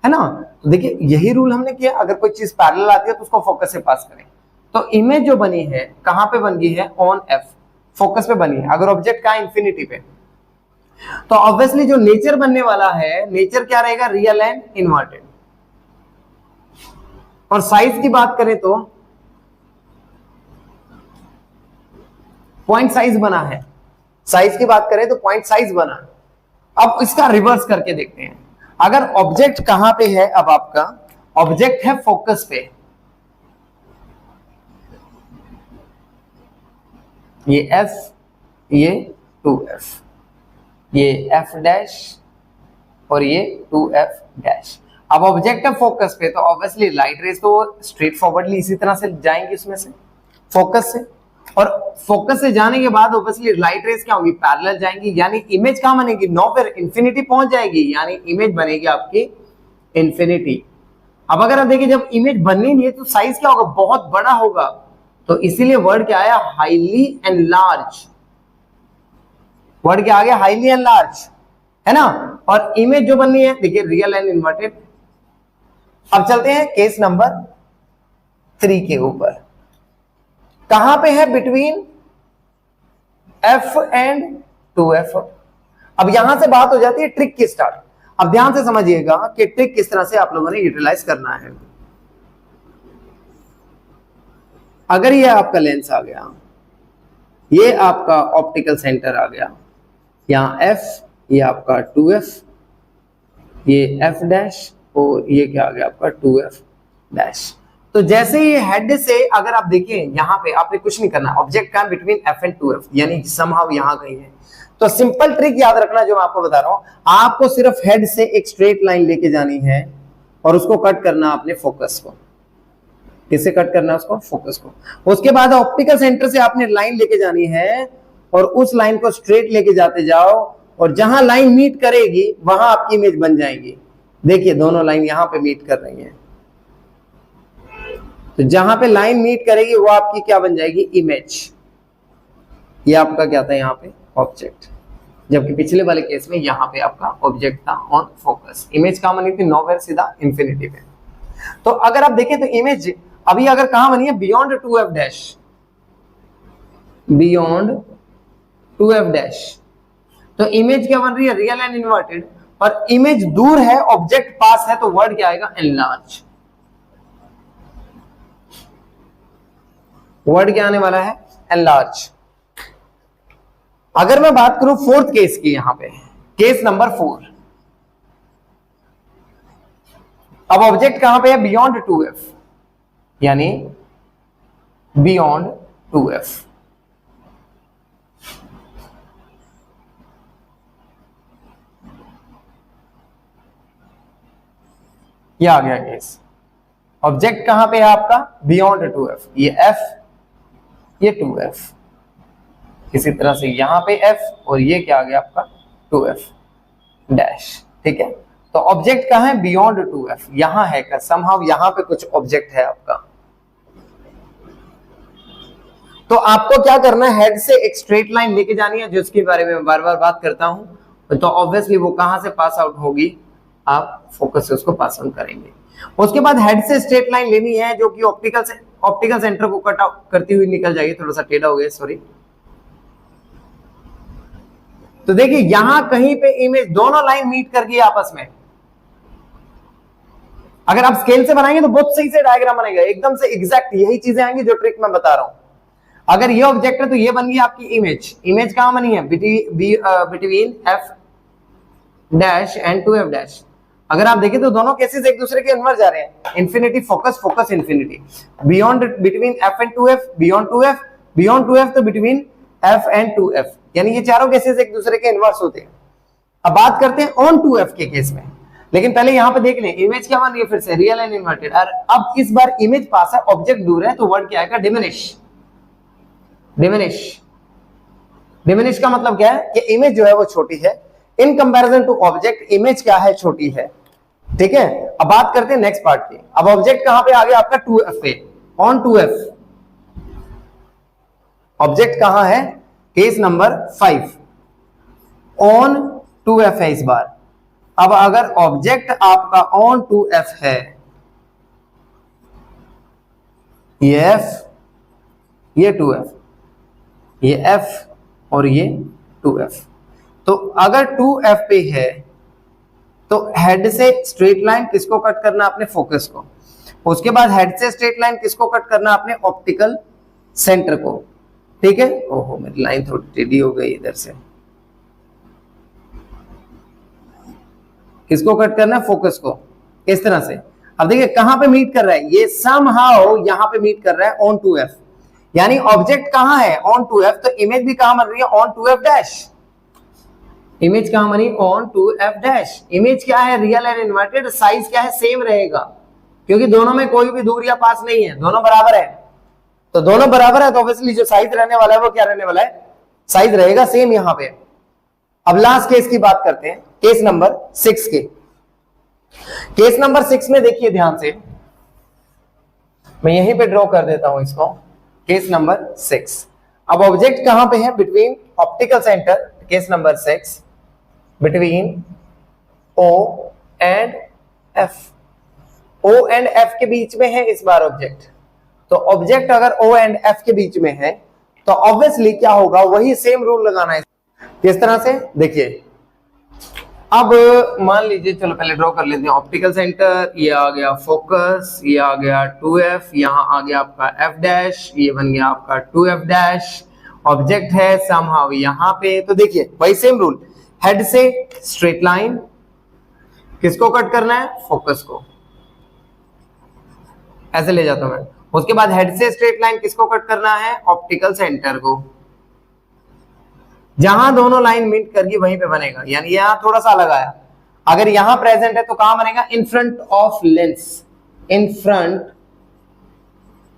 है ना। तो देखिए यही रूल हमने किया, अगर कोई चीज पैरेलल आती है तो उसको फोकस से पास करें। तो इमेज जो बनी है कहां पे बन गई है, ऑन एफ, फोकस पे बनी है। अगर ऑब्जेक्ट का इंफिनिटी पे, तो ऑब्वियसली जो नेचर बनने वाला है, नेचर क्या रहेगा, रियल एंड इन्वर्टेड। और साइज की बात करें तो पॉइंट साइज बना है, साइज की बात करें तो पॉइंट साइज बना। अब इसका रिवर्स करके देखते हैं। अगर ऑब्जेक्ट कहां पे है, अब आपका ऑब्जेक्ट है फोकस पे, ये f, ये 2f, ये f डैश और ये 2f डैश। अब ऑब्जेक्ट है फोकस पे, तो ऑब्वियसली लाइट रेज तो स्ट्रेट फॉरवर्डली इसी तरह से जाएंगी उसमें से, फोकस से, और फोकस से जाने के बाद ऑब्वियसली लाइट रेज क्या होगी, पैरेलल जाएंगी, यानी इमेज कहां बनेगी, नो फिर इंफिनिटी पहुंच जाएगी, यानी इमेज बनेगी आपकी इंफिनिटी। अब अगर आप देखिए जब इमेज बननी नहीं है तो साइज क्या होगा, बहुत बड़ा होगा, तो इसीलिए वर्ड क्या आया, हाईली एनलार्ज। वर्ड क्या आ गया, हाईली एनलार्ज, है ना। और इमेज जो बननी है, देखिए रियल एंड इन्वर्टेड। अब चलते हैं केस नंबर 3 के ऊपर, कहां पे है, बिटवीन f एंड 2f। अब यहां से बात हो जाती है ट्रिक की स्टार्ट। अब ध्यान से समझिएगा कि ट्रिक किस तरह से आप लोगों ने यूटिलाइज करना है। अगर ये आपका लेंस आ गया, ये आपका ऑप्टिकल सेंटर आ गया, यहां f, ये आपका 2f, ये f डैश, और ये क्या आ गया आपका 2f डैश। तो जैसे ही हेड से अगर आप देखिए यहां पे आपने कुछ नहीं करना, ऑब्जेक्ट का बिटवीन f एंड 2f, यानी समहाउ यहां कहीं है। तो सिंपल ट्रिक याद रखना जो मैं आपको बता रहा हूं, आपको सिर्फ हेड से एक स्ट्रेट लाइन लेके जानी है और उसको कट करना अपने फोकस को। किससे कट करना है उसको, फोकस को। उसके बाद ऑप्टिकल सेंटर से आपने लाइन लेके जानी है और उस लाइन को स्ट्रेट लेके जाते जाओ, और जहां लाइन मीट करेगी वहां आपकी इमेज बन जाएगी। देखिए दोनों लाइन यहां पे मीट कर रही हैं, तो जहां पे लाइन मीट करेगी वो आपकी क्या बन जाएगी, इमेज। ये आपका क्या था यहाँ पे, ऑब्जेक्ट, जबकि पिछले वाले केस में यहाँ पे आपका ऑब्जेक्ट था ऑन फोकस। इमेज कहां बनी थी, नोवेयर, सीधा इंफिनिटी पे। तो अगर आप देखें तो इमेज अभी अगर कहां बनी है, beyond 2f dash, beyond 2f dash, तो इमेज क्या बन रही है, रियल एंड इन्वर्टेड। और इमेज दूर है, ऑब्जेक्ट पास है, तो वर्ड क्या आएगा, एनलार्ज। वर्ड क्या आने वाला है, एनलार्ज। अगर मैं बात करूं फोर्थ केस की, यहां पे केस नंबर 4, अब ऑब्जेक्ट कहां पे है, बियॉन्ड 2f, यानी बियॉन्ड 2f। ये आ गया केस। ऑब्जेक्ट कहां पे है आपका? बियॉन्ड 2f, ये f, ये 2f, इसी तरह से यहां पे f और ये क्या आ गया आपका 2f डैश। ठीक है, तो ऑब्जेक्ट कहां है? बियॉन्ड 2f, यहां है का समहाउ यहां पे कुछ ऑब्जेक्ट है आपका। तो आपको क्या करना है? हेड से एक स्ट्रेट लाइन लेके जानी है, जिसके बारे में बार बार बात करता हूं। तो ऑब्वियसली वो कहां से पास आउट होगी? आप फोकस से उसको पास आउट करेंगे। उसके बाद हेड से स्ट्रेट लाइन लेनी है जो कि ऑप्टिकल सेंटर को कट आउट करती हुई निकल जाएगी। थोड़ा सा टेढ़ा हो गया, सॉरी। तो देखिए यहां कहीं पे इमेज दोनों लाइन मीट कर गई आपस में। अगर आप स्केल से बनाएंगे तो बहुत सही से डायग्राम बनेगा, एकदम से एग्जैक्ट यही चीजें आएंगी जो ट्रिक मैं बता रहा हूं। अगर ये ऑब्जेक्ट है तो ये बन गई आपकी इमेज। इमेज कहां बनी है? Between F dash and 2f dash. अगर आप देखें तो दोनों केसेस एक दूसरे के इनवर्स जा रहे हैं। Infinity focus, focus infinity, beyond between f and 2f, beyond 2f, beyond 2f तो बिटवीन f एंड 2f, यानी ये चारों केसेस एक दूसरे के इनवर्स होते हैं। अब बात करते हैं ऑन 2f के केस में, लेकिन पहले यहां पे देख लें इमेज क्या बन रही है फिर से, रियल एंड इन्वर्टेड। और अब इस बार इमेज पास है, ऑब्जेक्ट दूर है, तो वर्ड क्या आएगा? डिमिनिश। डिमिनिश, डिमिनिश का मतलब क्या है कि इमेज जो है वो छोटी है in comparison to object. Image क्या है? छोटी है। ठीक है, अब बात करते हैं नेक्स्ट पार्ट की। अब ऑब्जेक्ट कहां पे आ गया आपका? 2f पे, ऑन 2f। ऑब्जेक्ट कहां है? केस नंबर 5, ऑन 2f है इस बार। अब अगर ऑब्जेक्ट आपका ऑन 2f है, ये f, ये 2f, ये f और ये 2f, तो अगर 2f पे है तो हेड से स्ट्रेट लाइन किसको कट करना? अपने फोकस को। उसके बाद हेड से स्ट्रेट लाइन किसको कट करना? अपने ऑप्टिकल सेंटर को। ठीक है, ओहो मेरी लाइन थोड़ी टेढ़ी हो गई इधर से। किसको कट करना है? फोकस को, इस तरह से। अब देखिए कहां पे मीट कर रहा है? ये समहाउ यहां पे मीट कर रहा है ऑन 2f, यानी ऑब्जेक्ट कहां है? ऑन 2f, तो इमेज भी कहां बन रही है? On 2f dash. इमेज कहां बनी? On 2f dash. इमेज क्या है? Real and inverted. साइज क्या है? सेम रहेगा, क्योंकि दोनों में कोई भी दूरियां पास नहीं है, दोनों बराबर है। तो दोनों बराबर है तो ऑब्वियसली जो साइज रहने वाला है वो क्या रहने वाला है? साइज रहेगा सेम यहां पे। अब लास्ट केस की बात करते हैं, केस नंबर 6 के। केस नंबर 6 में देखिए ध्यान से, मैं यहीं पे ड्रॉ कर देता हूं इसको। केस नंबर 6, अब ऑब्जेक्ट कहां पे है? Between optical centre, case number 6, between O and F। O and F के बीच में है इस बार ऑब्जेक्ट। तो ऑब्जेक्ट अगर O एंड F के बीच में है तो ऑब्वियसली क्या होगा? वही सेम रूल लगाना है। किस तरह से? देखिए, अब मान लीजिए, चलो पहले ड्रॉ कर लेते हैं। ऑप्टिकल सेंटर, ये आ गया फोकस, ये आ गया 2f, यहां आ गया आपका f डैश, ये बन गया आपका 2f डैश। ऑब्जेक्ट है समहाउ यहां पे, तो देखिए वही सेम रूल। हेड से स्ट्रेट लाइन किसको कट करना है? फोकस को। ऐसे ले जाता हूं मैं। उसके बाद हेड से स्ट्रेट लाइन किसको कट करना है? ऑप्टिकल सेंटर को। जहां दोनों लाइन मीट करगी वहीं पे बनेगा, यानी यहां थोड़ा सा लगाया। अगर यहां प्रेजेंट है तो कहां बनेगा? In front of lens. In front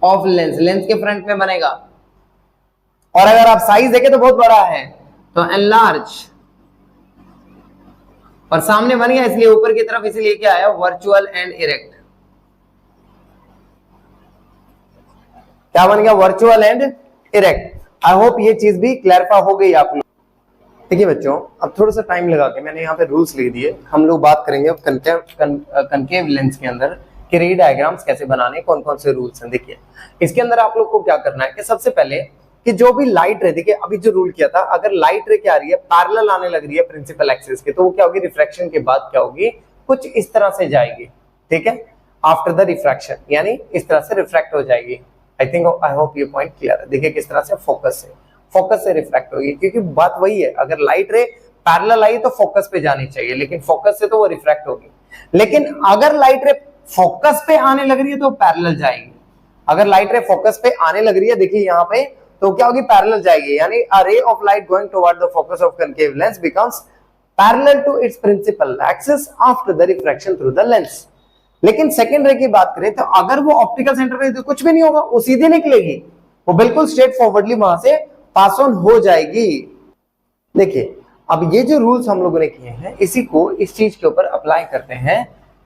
of lens, lens के फ्रंट में बनेगा। और अगर आप साइज देखें तो बहुत बड़ा है, तो एनलार्ज। और सामने बन गया इसलिए ऊपर की तरफ, इसलिए क्या आया? Virtual and erect. क्या बन गया? Virtual and erect. I hope ये चीज भी क्लैरिफाई हो गई आप लोग। देखिए बच्चों, अब थोड़ा सा टाइम लगा के मैंने यहाँ पे रूल्स लिख दिए। हम लोग बात करेंगे अब कनकेव लेंस के अंदर कि रे डायग्राम्स कैसे बनाने, कौन कौन से रूल्स हैं। देखिए इसके अंदर आप लोग को क्या करना है कि सबसे पहले कि जो भी लाइट रे, देखिए अभी जो रूल किया था, अगर लाइट रे क्या आ रही है? पैरेलल आने लग रही है प्रिंसिपल एक्सिस के, तो वो क्या होगी? रिफ्रैक्शन के बाद क्या होगी? कुछ इस तरह से जाएगी। ठीक है, आफ्टर द रिफ्रैक्शन, यानी इस तरह से रिफ्रैक्ट हो जाएगी। आई होप ये पॉइंट क्लियर है। देखिए किस तरह से फोकस से रिफ्रैक्ट होगी, क्योंकि बात वही है, अगर लाइट रे पैरेलल आई तो फोकस पे जानी चाहिए, लेकिन फोकस से तो वो रिफ्रैक्ट होगी। लेकिन अगर लाइट रे फोकस पे आने लग रही है तो पैरेलल जाएगी। अगर लाइट रे फोकस पे आने लग रही है, देखिए यहाँ पे, तो क्या होगी? पैरेलल जाएगी, यानी a ray of light going toward the focus of concave lens becomes parallel to its principal axis after the refraction through the lens. लेकिन सेकेंड रे की बात करें तो अगर वो ऑप्टिकल सेंटर पे तो कुछ भी नहीं होगा, वो सीधे निकलेगी, वो बिल्कुल स्ट्रेट फॉरवर्डली वहां से पास ऑन हो जाएगी। देखिए अब ये जो रूल्स हम लोगों ने किए हैं इसी को इस चीज के ऊपर अप्लाई करते हैं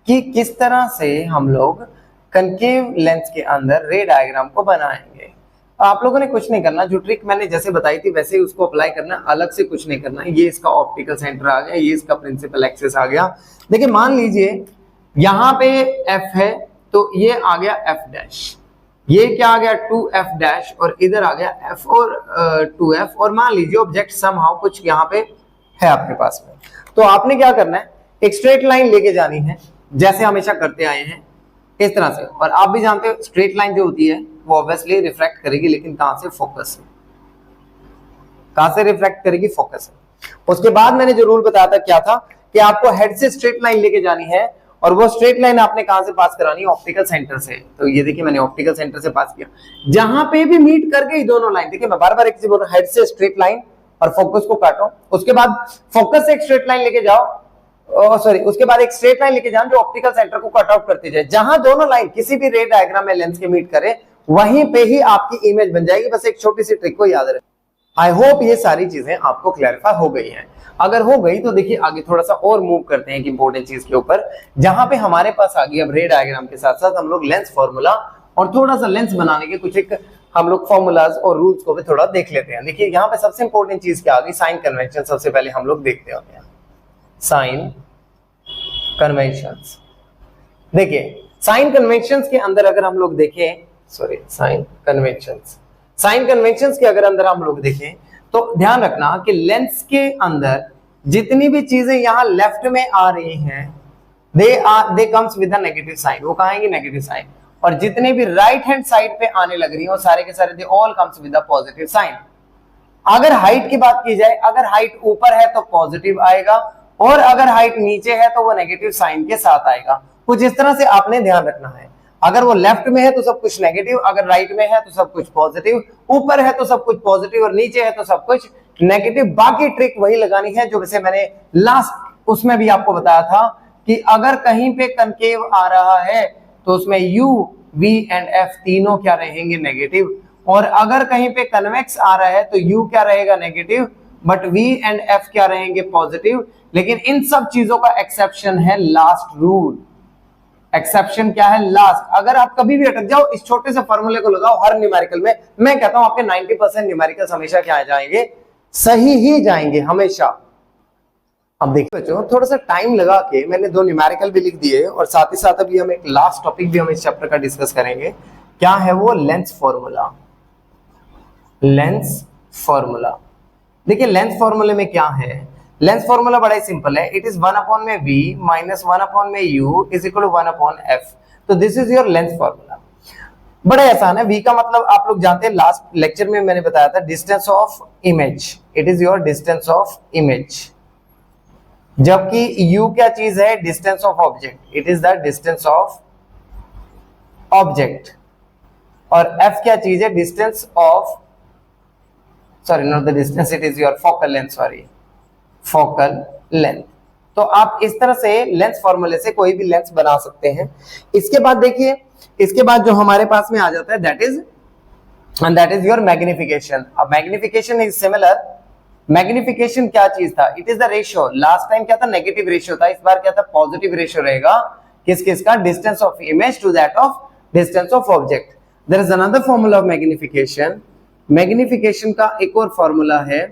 कि किस तरह से हम लोग कनकेव लेंस के अंदर रे डायग्राम को बनाएंगे। आप लोगों ने कुछ नहीं करना, जो ट्रिक मैंने जैसे बताई थी वैसे ही उसको अप्लाई करना, अलग से कुछ नहीं करना। ये इसका ऑप्टिकल सेंटर आ गया, ये इसका प्रिंसिपल एक्सिस आ गया। देखिए मान लीजिए यहाँ पे F है तो ये आ गया F डैश, ये क्या आ गया 2F डैश, और इधर आ गया F और 2F, और मान लीजिए ऑब्जेक्ट समहाउ कुछ यहाँ पे है आपके पास में। तो आपने क्या करना है, एक स्ट्रेट लाइन लेके जानी है जैसे हमेशा करते आए हैं इस तरह से। और आप भी जानते हो स्ट्रेट लाइन जो होती है वो ऑब्वियसली रिफ्लेक्ट करेगी, लेकिन कहां से, फोकस से। कहां से रिफ्लेक्ट करेगी, फोकस से। उसके बाद मैंने जो रूल बताया था क्या था कि आपको हेड से स्ट्रेट लाइन लेके जानी है, और वो स्ट्रेट लाइन आपने कहां से पास करानी है, ऑप्टिकल सेंटर से। तो ये देखिए मैंने ऑप्टिकल सेंटर से पास किया, जहां पे भी मीट कर गई दोनों लाइन। देखिए मैं बार बार एक चीज बोल रहा हूं, हेड से स्ट्रेट लाइन और फोकस को काटो, उसके बाद फोकस से एक स्ट्रेट लाइन लेके जाओ, सॉरी उसके बाद एक स्ट्रेट लाइन लेके जाओ जो ऑप्टिकल सेंटर को कट आउट करती जाए। जहां दोनों लाइन किसी भी रे डायग्राम में लेंस के मीट करे वहीं पे ही आपकी इमेज बन जाएगी। बस एक छोटी सी ट्रिक को याद रखें। आई होप ये सारी चीजें आपको क्लैरिफाई हो गई हैं। अगर हो गई तो देखिए आगे थोड़ा सा और मूव करते हैं एक इंपॉर्टेंट चीज के ऊपर, जहां पे हमारे पास आ गई अब रे डायग्राम के साथ साथ हम लोग लेंस फॉर्मूला और थोड़ा सा लेंस बनाने के कुछ एक हम लोग फॉर्मूलाज और रूल्स को भी थोड़ा देख लेते हैं। देखिए यहाँ पे सबसे इंपॉर्टेंट चीज क्या आ गई, साइन कन्वेंशन। सबसे पहले हम लोग देखते हैं साइन कन्वेंशंस। देखिए साइन कन्वेंशंस के अंदर अगर हम लोग देखें, सॉरी साइन कन्वेंशंस के अगर अंदर हम लोग देखें तो ध्यान रखना कि लेंस के अंदर जितनी भी चीजें यहां लेफ्ट में आ रही हैं they comes with the negative sign, वो कहेंगे नेगेटिव साइन। और जितने भी राइट हैंड साइड पे आने लग रही हैं वो सारे के सारे they all comes with the positive sign. अगर हाइट की बात की जाए, अगर हाइट ऊपर है तो पॉजिटिव आएगा, और अगर हाइट नीचे है तो वो नेगेटिव साइन के साथ आएगा। कुछ इस तरह से आपने ध्यान रखना है। अगर वो लेफ्ट में है तो सब कुछ नेगेटिव, अगर राइट में है तो सब कुछ पॉजिटिव, ऊपर है तो सब कुछ पॉजिटिव और नीचे है तो सब कुछ नेगेटिव। बाकी ट्रिक वही लगानी है जो वैसे मैंने लास्ट उसमें भी आपको बताया था कि अगर कहीं पे कनकेव आ रहा है तो उसमें U, V एंड F तीनों क्या रहेंगे, नेगेटिव। और अगर कहीं पे कन्वेक्स आ रहा है तो U क्या रहेगा, negative, but V and F क्या रहेंगे, पॉजिटिव। लेकिन इन सब चीजों का एक्सेप्शन है लास्ट रूल। एक्सेप्शन क्या है, लास्ट। अगर आप कभी भी अटक जाओ इस छोटे से फॉर्मूले को लगाओ हर न्यूमेरिकल में, मैं कहता हूं आपके 90% न्यूमेरिकल्स हमेशा क्या जाएंगे, सही ही जाएंगे हमेशा। अब देखिए बच्चों थोड़ा सा टाइम लगा के मैंने 2 न्यूमेरिकल भी लिख दिए, और साथ ही साथ अभी हम एक लास्ट टॉपिक भी हम इस चैप्टर का डिस्कस करेंगे। क्या है वो, लेंस फॉर्मूला। लेंस फॉर्मूला, देखिए लेंस फॉर्मूले में क्या है, लेंस फॉर्मूला बड़ा ही सिंपल है। It is 1/v minus 1/u is equal to 1/f। तो this is your lens formula. बड़ा आसान है। v का मतलब आप लोग जानते हैं, लास्ट लेक्चर में मैंने बताया था, distance of image. It is your distance of image. जबकि u क्या चीज है, distance of object. It is the distance of object. और f क्या चीज है, distance of, sorry not the distance, it is your focal length, sorry focal length. तो आप इस तरह से लेंस फॉर्मूले से कोई भी लेंस बना सकते हैं। इसके बाद देखिए, इसके बाद जो हमारे पास में आ जाता है दैट इज योर मैग्निफिकेशन। अब मैग्निफिकेशन इज सिमिलर। मैग्निफिकेशन क्या चीज था, it is the ratio. Last time क्या था, नेगेटिव रेशियो था, इस बार क्या था, पॉजिटिव रेशियो रहेगा। किस किस का, distance of image to that of distance of object. There is another formula of magnification. Magnification का एक और फॉर्मूला है।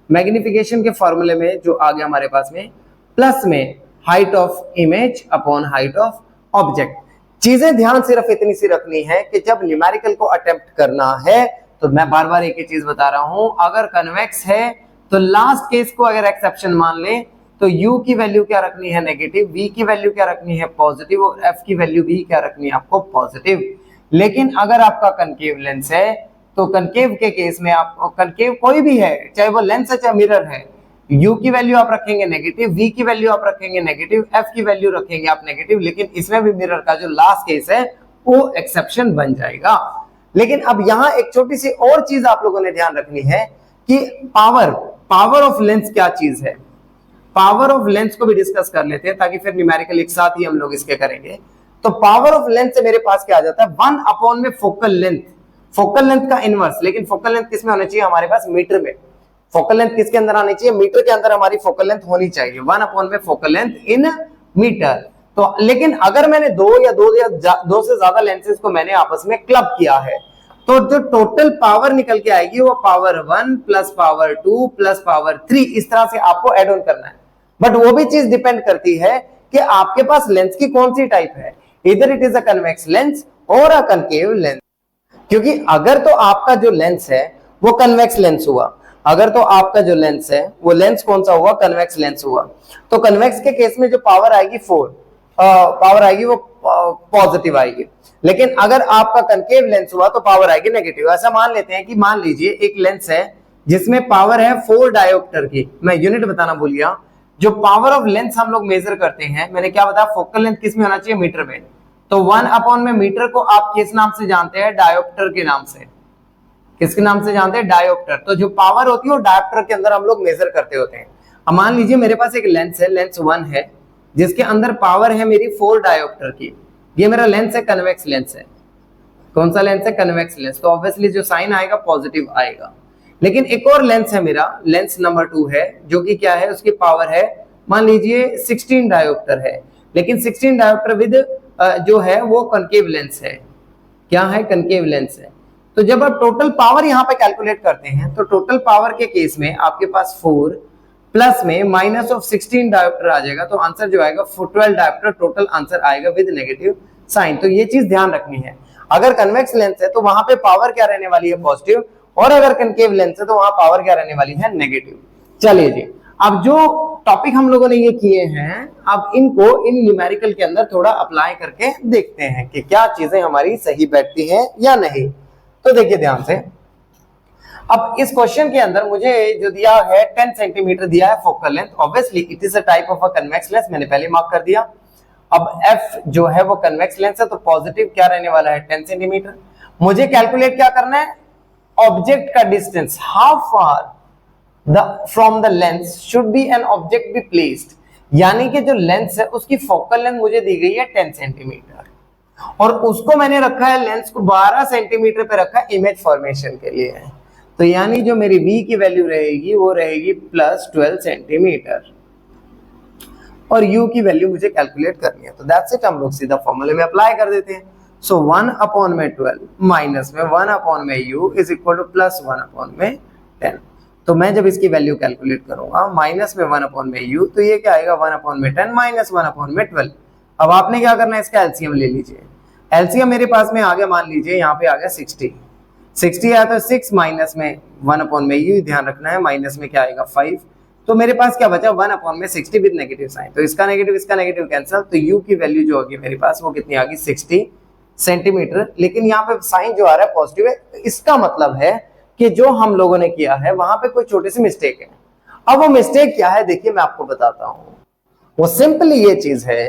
मैग्निफिकेशन के फॉर्मूले में जो आ गया हमारे पास में, प्लस में height of image upon height of object. चीजें ध्यान सिर्फ इतनी सी रखनी है कि जब न्यूमेरिकल को अटेम्प्ट करना है तो मैं बार बार एक ही चीज बता रहा हूं, अगर कन्वेक्स है तो लास्ट केस को अगर एक्सेप्शन मान ले तो u की वैल्यू क्या रखनी है, नेगेटिव, v की वैल्यू क्या रखनी है, पॉजिटिव, और f की वैल्यू भी क्या रखनी है आपको, पॉजिटिव। लेकिन अगर आपका कनकेव लेंस है तो कनकेव के केस में आप, कनकेव कोई भी है, चाहे वो लेंस है चाहे मिरर है, u की वैल्यू आप रखेंगे नेगेटिव, v की वैल्यू आप रखेंगे नेगेटिव, f की वैल्यू रखेंगे आप नेगेटिव। लेकिन इसमें भी मिरर का जो लास्ट केस है वो एक्सेप्शन बन जाएगा। लेकिन अब यहाँ एक छोटी सी और चीज आप लोगों ने ध्यान रखनी है कि पावर ऑफ लेंस क्या चीज है। पावर ऑफ लेंस को भी डिस्कस कर लेते हैं ताकि फिर न्यूमेरिकल एक साथ ही हम लोग इसके करेंगे। तो पावर ऑफ लेंथ से मेरे पास क्या आ जाता है 1 अपॉन में फोकल लेंथ, फोकल लेंथ का इनवर्स। लेकिन फोकल लेंथ किस में होना चाहिए हमारे पास, मीटर में। फोकल लेंथ किसके अंदर आनी चाहिए, मीटर के अंदर हमारी फोकल लेंथ होनी चाहिए, 1 अपॉन में फोकल लेंथ इन मीटर। तो लेकिन अगर मैंने दो से ज्यादा लेंसेज को मैंने आपस में क्लब किया है, तो जो टोटल पावर निकल के आएगी वो power 1 plus power 2 plus power 3, इस तरह से आपको एड ऑन करना है। बट वो भी चीज डिपेंड करती है कि आपके पास लेंस की कौन सी टाइप है, इधर it is a convex lens और अ कनकेव लेंस। क्योंकि अगर तो आपका जो लेंस है वो कन्वेक्स लेंस हुआ, अगर तो आपका जो लेंस है वो लेंस कौन सा हुआ, कन्वेक्स लेंस हुआ, तो कन्वेक्स के केस में जो पावर आएगी 4 पावर आएगी वो पॉजिटिव आएगी। लेकिन अगर आपका कनकेव लेंस हुआ तो पावर आएगी नेगेटिव। ऐसा मान लेते हैं कि मान लीजिए एक लेंस है जिसमें पावर है 4 डायोप्टर की, मैं यूनिट बताना भूल गया। जो पावर ऑफ लेंस हम लोग मेजर करते हैं, मैंने क्या बताया, फोकल लेंथ किस में होना चाहिए, मीटर में। तो 1 अपॉन में मीटर को आप किस नाम से जानते हैं, डायोप्टर के नाम से। किसके नाम से जानते हैं, डायोप्टर। तो जो पावर होती है वो डायोप्टर के अंदर हम लोग मेजर करते होते हैं। अब मान लीजिए मेरे पास एक लेंस है, लेंस 1 है, जिसके अंदर पावर है मेरी 4 डायोप्टर की। ये मेरा लेंस है, कन्वेक्स लेंस है। कौन सा लेंस है, कन्वेक्स लेंस। तो ऑब्वियसली जो साइन आएगा पॉजिटिव आएगा। लेकिन एक और लेंस है मेरा, लेंस नंबर 2 है, जो कि क्या है, उसकी पावर है मान लीजिए 16 डायोप्टर है। लेकिन 16 डायोप्टर विद जो है वो कनकेव लेंस है। क्या है, कनकेव लेंस है। तो जब आप टोटल पावर यहाँ पे कैलकुलेट करते हैं तो टोटल पावर के केस में आपके पास 4 प्लस में माइनस ऑफ 16 डायोप्टर आ जाएगा। तो आंसर जो आएगा 12 डायोप्टर टोटल आंसर आएगा विद नेगेटिव साइन। तो ये चीज ध्यान रखनी है। अगर कन्वेक्स लेंस है तो वहां पे पावर क्या रहने वाली है, पॉजिटिव, और अगर कनकेव लेंस है तो वहां पावर क्या रहने वाली है, नेगेटिव। चलिए जी, अब जो टॉपिक हम लोगों ने ये किए हैं, अब इनको इन न्यूमेरिकल के अंदर थोड़ा अप्लाई करके देखते हैं कि क्या चीजें हमारी सही बैठती हैं या नहीं। तो देखिए ध्यान से, अब इस क्वेश्चन के अंदर मुझे जो दिया है 10 सेंटीमीटर दिया है focal length. Obviously it is a type of a convex lens, मैंने पहले मार्क कर दिया। अब f जो है वो कन्वेक्स लेंस है, तो पॉजिटिव क्या रहने वाला है, 10 सेंटीमीटर। मुझे कैलकुलेट क्या करना है, ऑब्जेक्ट का distance, how far from the lens should be an object be placed. यानी कि जो लेंस है उसकी फोकल लेंथ मुझे दी गई है 10 सेंटीमीटर, और उसको मैंने रखा है लेंस को 12 सेंटीमीटर पे रखा है इमेज फॉर्मेशन के लिए। तो यानी जो मेरी v की वैल्यू रहेगी वो रहेगी प्लस 12 सेंटीमीटर, और u की वैल्यू मुझे कैलकुलेट करनी है। तो दैट्स इट, हम लोग सीधा फॉर्मूले में अप्लाई कर देते हैं। सो 1 अपॉन में 12 माइनस में 1 अपॉन में u is equal two plus 1 upon में 10। तो मैं जब इसकी वैल्यू कैलकुलेट करूंगा माइनस में 1 अपॉन में u, तो ये क्या आएगा 1 अपॉन में 10 माइनस 1 अपॉन में 12। अब आपने क्या करना है, इसका एलसीएम ले लीजिए। एलसीएम मेरे पास में आ गया, मान लीजिए यहाँ पे आ गया 60 आया, तो 6 माइनस में 1 अपॉन में u, ध्यान रखना है, माइनस में क्या आएगा 5। तो मेरे पास क्या बचा 1 अपॉन में 60 विद नेगेटिव साइन। तो इसका नेगेटिव कैंसिल, तो u की वैल्यू जो होगी मेरे पास वो कितनी आ गई 60 सेंटीमीटर। लेकिन यहाँ पे साइन जो आ रहा है पॉजिटिव है, तो इसका मतलब है कि जो हम लोगों ने किया है वहां पे कोई छोटी सी मिस्टेक है। अब वो मिस्टेक क्या है, देखिए मैं आपको बताता हूं। वो सिंपली ये चीज है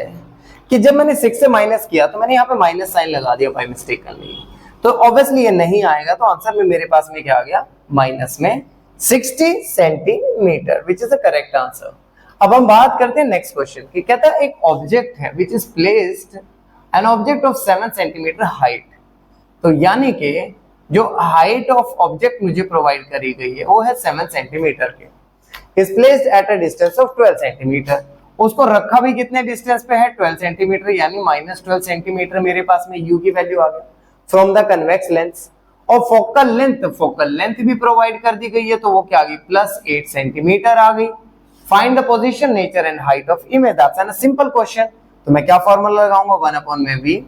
कि जब मैंने 6 से माइनस किया तो मैंने यहाँ पे माइनस साइन लगा दिया बाय मिस्टेक करनी, तो ऑब्वियसली ये नहीं आएगा। तो आंसर में मेरे पास में क्या आ गया, माइनस में 60 centimetre, which is the correct answer. अब हम बात करते हैं नेक्स्ट क्वेश्चन की। कहता है एक ऑब्जेक्ट है which is placed an object of 7 centimetre height. तो यानी कि जो हाइट ऑफ ऑब्जेक्ट मुझे प्रोवाइड करी गई है वो है 7 सेंटीमीटर के, is placed at a distance of 12 centimetre. उसको रखा भी कितने डिस्टेंस पे है, 12 सेंटीमीटर, यानी माइनस 12 सेंटीमीटर मेरे पास में u की वैल्यू आ गई फ्रॉम द कन्वेक्स लेंस। और फोकल लेंथ भी प्रोवाइड कर दी गई है, तो वो क्या आ गई प्लस 8 सेंटीमीटर आ गई। Find the position, nature and height of image. That's an simple question. तो मैं क्या फॉर्मूला लगाऊंगा, 1 अपॉन में v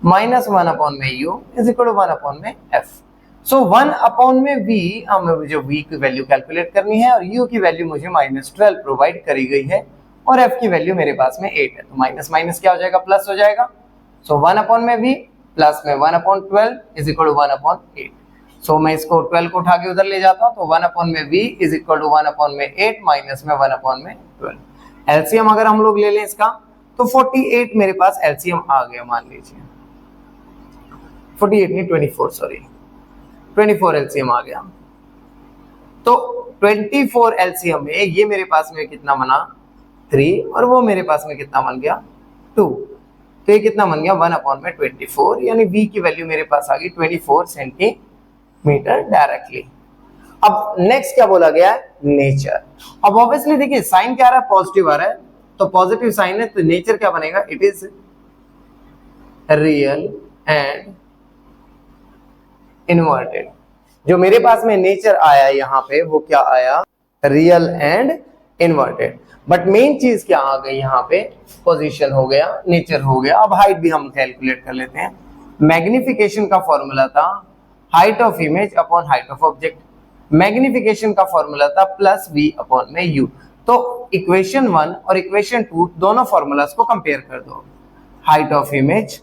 माइनस 1 अपॉन में u is equal to 1 upon में f। सो 1 अपॉन में v, हमें मुझे v की वैल्यू कैलकुलेट करनी है, और u की वैल्यू मुझे माइनस 12 प्रोवाइड करी गई है, और f की वैल्यू मेरे पास में 8 है। तो माइनस माइनस क्या हो जाएगा, प्लस हो जाएगा। सो 1 अपॉन में v प्लस में 1 upon 12 is equal to 1 upon 8। So मैं इसको 12 को उठा के उधर ले जाता हूँ, तो 1 अपॉन में v is equal to 1 upon में 8 माइनस में 1 अपॉन में 12। एलसीएम अगर हम लोग ले लें इसका, तो 48 मेरे पास एलसीएम आ गया। मान लीजिए 48 नहीं 24, सॉरी 24 एलसीएम आ गया। तो 24 एलसीएम में ये मेरे पास में कितना बना 3, और वो मेरे पास में कितना बन गया 2। तो ये कितना बन गया 1/24, यानी v की वैल्यू मेरे पास आ गई 24 सेंटीमीटर डायरेक्टली। अब नेक्स्ट क्या बोला गया है, नेचर। अब ऑब्वियसली देखिए साइन क्या आ रहा है, पॉजिटिव आ रहा है, तो पॉजिटिव साइन है, तो नेचर क्या बनेगा, it is real and inverted. जो मेरे पास में नेचर आया यहाँ पे वो क्या आया, real and inverted. But main चीज क्या आ गई यहाँ पे, पोजीशन हो गया, नेचर हो गया। अब हाइट भी हम कैलकुलेट कर लेते हैं। मैग्निफिकेशन का फॉर्मूला था height of image upon height of object. Magnification का फॉर्मूला था प्लस v अपॉन में u। तो इक्वेशन 1 और इक्वेशन 2 दोनों फॉर्मूलास को कंपेयर कर दो। Height of image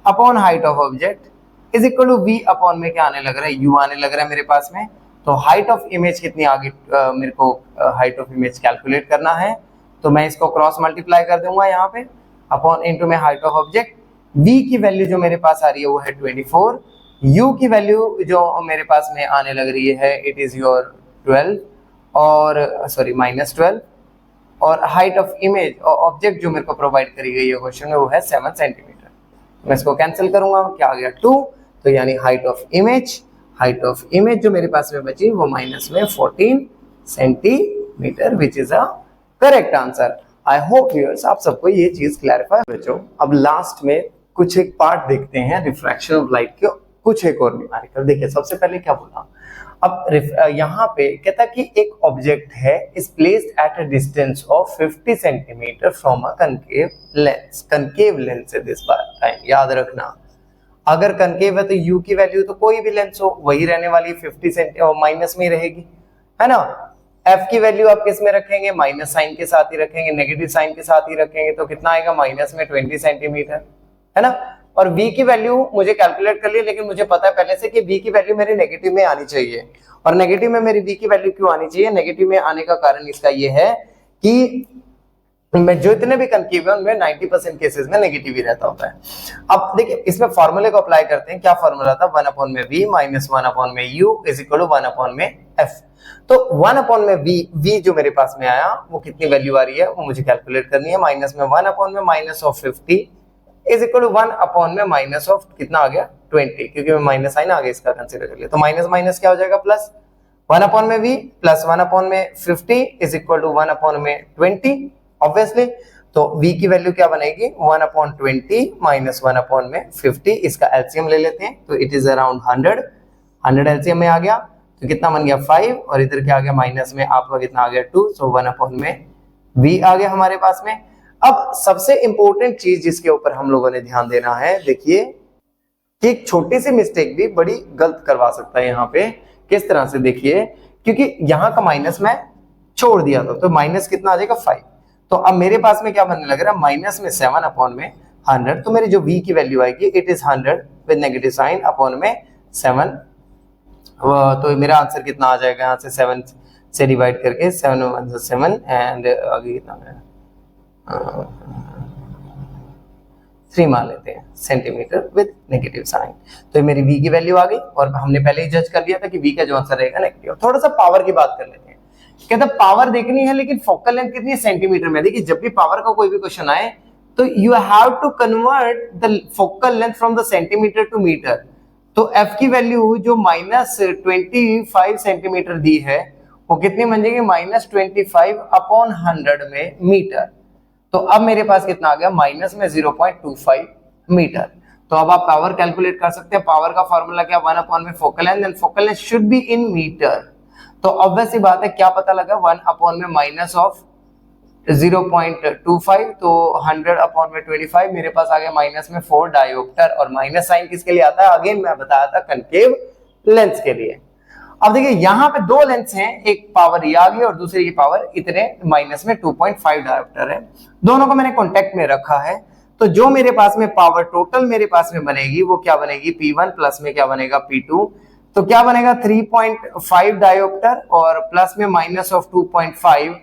upon height of object is equal to v upon में क्या आने लग रहा है, u आने लग रहा है मेरे पास में। तो हाइट ऑफ इमेज कितनी आगे मेरे को हाइट ऑफ इमेज कैलकुलेट करना है, तो मैं इसको क्रॉस मल्टीप्लाई कर दूंगा यहाँ पे अपॉन इनटू में हाइट ऑफ ऑब्जेक्ट। v की वैल्यू जो मेरे पास आ रही है वो है 24, u की वैल्यू जो मेरे पास में आने लग रही है इट इज योर 12 और सॉरी -12, और हाइट ऑफ इमेज ऑब्जेक्ट जो मेरे को प्रोवाइड करी गई है क्वेश्चन में वो है 7 सेंटीमीटर। मैं इसको कैंसिल करूंगा, क्या आ गया 2, तो यानी हाइट ऑफ इमेज जो मेरे पास में बची वो माइनस में 14 centimetre, which is a correct answer. I hope viewers आप सबको ये चीज क्लैरिफाई बच्चों। अब लास्ट में कुछ एक पार्ट देखते हैं रिफ्रैक्शन ऑफ लाइट के, कुछ एक और न्यूमेरिकल। देखिए सबसे पहले क्या बोला, अब यहाँ पे कहता कि एक ऑब्जेक्ट है is placed at a distance of 50 centimetre from a concave lens. Concave lens है दिस टाइम, याद रखना। अगर कनकेव है तो u की वैल्यू तो कोई भी लेंस हो वही रहने वाली 50 सेंटीमीटर माइनस में ही रहेगी, है ना। f की वैल्यू आप किस में रखेंगे, माइनस साइन के साथ ही रखेंगे, नेगेटिव साइन के साथ ही रखेंगे, तो कितना आएगा माइनस में 20 सेंटीमीटर, है ना। और v की वैल्यू मुझे कैलकुलेट कर ली, लेकिन मुझे पता है पहले से कि v की वैल्यू मेरे नेगेटिव में आनी चाहिए। और नेगेटिव में मेरी v की वैल्यू क्यों आनी चाहिए, नेगेटिव में आने का कारण इसका ये है कि मैं जो इतने भी कनकेव है उनमें 90% केसेस में नेगेटिव ही रहता होता है। अब देखिए इसमें फॉर्मूले को अप्लाई करते हैं। क्या फॉर्मूला था, 1 अपॉन में v माइनस 1 अपॉन में u is equal to 1 upon में f। तो 1 अपॉन में v जो मेरे पास में आया वो कितनी वैल्यू आ रही है वो मुझे कैलकुलेट करनी है। माइनस में 1 अपॉन में minus of 50 is equal to 1 upon में माइनस ऑफ कितना आ गया 20, क्योंकि मैं माइनस साइन आगे इसका कंसीडर कर लिया। तो माइनस माइनस क्या हो जाएगा प्लस, 1 अपॉन में v प्लस 1 अपॉन में 50 इज इक्वल टू 1 अपॉन में 20 ऑब्वियसली। तो v की वैल्यू क्या बनेगी 1 अपॉन 20 माइनस 1 अपॉन में 50, इसका एलसीएम ले लेते हैं तो इट इज अराउंड 100 एलसीएम में आ गया, तो कितना बन गया 5, और इधर क्या आ गया माइनस में आपका कितना आ गया 2, सो 1 अपॉन में v आ गया हमारे पास में। अब सबसे इंपॉर्टेंट चीज जिसके ऊपर हम लोगों ने ध्यान देना है, देखिए कि एक छोटी सी मिस्टेक भी बड़ी गलत करवा सकता है यहाँ पे। किस तरह से, देखिए क्योंकि यहाँ का माइनस मैं छोड़ दिया था तो माइनस कितना आ जाएगा 5। तो अब मेरे पास में क्या बनने लग रहा है माइनस में 7 अपॉन में 100, तो मेरी जो v की वैल्यू आएगी it is 100 with negative sine upon में 7। तो मेरा आंसर कितना आ जाएगा यहाँ से 7 से डिवाइड करके 7 1 7 एंड आगे कितना 3 मान लेते हैं सेंटीमीटर विद नेगेटिव साइन। तो मेरी v की वैल्यू आ गई और हमने पहले ही जज कर लिया था कि v का जो आंसर रहेगा नेगेटिव। थोड़ा सा पावर की बात कर लेते हैं। कहते पावर देखनी है लेकिन फोकल लेंथ कितनी है सेंटीमीटर में। देखिए जब भी पावर का कोई भी क्वेश्चन आए तो you have to convert the focal length from the centimetre to metre. तो f की वैल्यू जो -25 सेंटीमीटर दी है वो कितनी बन जाएगी -25 अपॉन 100 में मीटर। तो अब मेरे पास कितना आ गया माइनस में 0.25 मीटर। तो अब आप पावर कैलकुलेट कर सकते हैं। पावर का फॉर्मूला क्या 1 अपॉन में focal length, and focal length should be in metre. तो ऑब्वियस सी बात है क्या पता लगा 1 अपॉन में माइनस ऑफ 0.25, तो 100 अपॉन में 25 मेरे पास आ गया माइनस में 4 डायोप्टर। और माइनस साइन किसके लिए आता है, अगेन मैं बताया था कनकेव लेंस के लिए। अब देखिए यहाँ पे दो लेंस हैं, एक पावर ये आ गई और दूसरी की पावर इतने माइनस में 2.5 डायोप्टर है। दोनों को मैंने कॉन्टेक्ट में रखा है। तो जो मेरे पास में पावर टोटल मेरे पास में बनेगी वो क्या बनेगी P1 प्लस में क्या बनेगा P2। तो क्या बनेगा 3.5 डायोप्टर और प्लस में माइनस ऑफ 2.5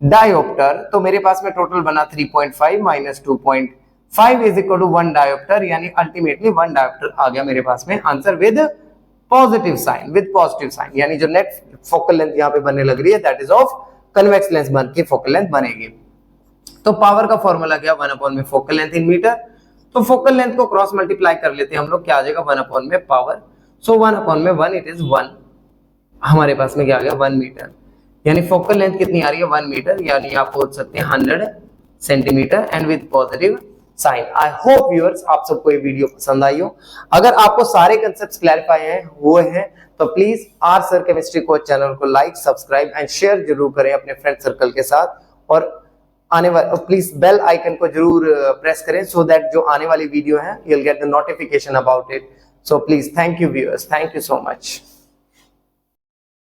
डायोप्टर। तो मेरे पास में टोटल बना 3.5 minus 2.5 is equal to 1 dioptre, यानी अल्टीमेटली 1 डायोप्टर आ गया मेरे पास में आंसर विद पॉजिटिव साइन, यानी जो नेट फोकल लेंथ यहाँ पे बनने लग रही है that is of convex lens बन के फोकल लेंथ बनेगी। तो पावर का फॉर्मूला क्या 1 अपॉन में फोकल लेंथ इन मीटर, तो फोकल लेंथ को क्रॉस मल्टीप्लाई कर लेते हैं हम लोग, क्या आ जाएगा 1 अपॉन में पावर, सो 1 अपॉन में 1 इट इज 1, हमारे पास में क्या आ गया 1 मीटर, यानी फोकल लेंथ कितनी आ रही है 1 मीटर, यानी आप बोल सकते हैं 100 centimetre and with positive sign. I hope viewers आप सबको ये वीडियो पसंद आई हो। अगर आपको सारे कंसेप्ट क्लैरिफाई हैं हुए हैं तो please R sir chemistry coach channel को लाइक, सब्सक्राइब एंड शेयर जरूर करें अपने फ्रेंड सर्कल के साथ, और आने वाले प्लीज बेल आइकन को जरूर प्रेस करें सो दैट जो आने वाली वीडियो है you will get the notification about it. So please thank you viewers, thank you so much.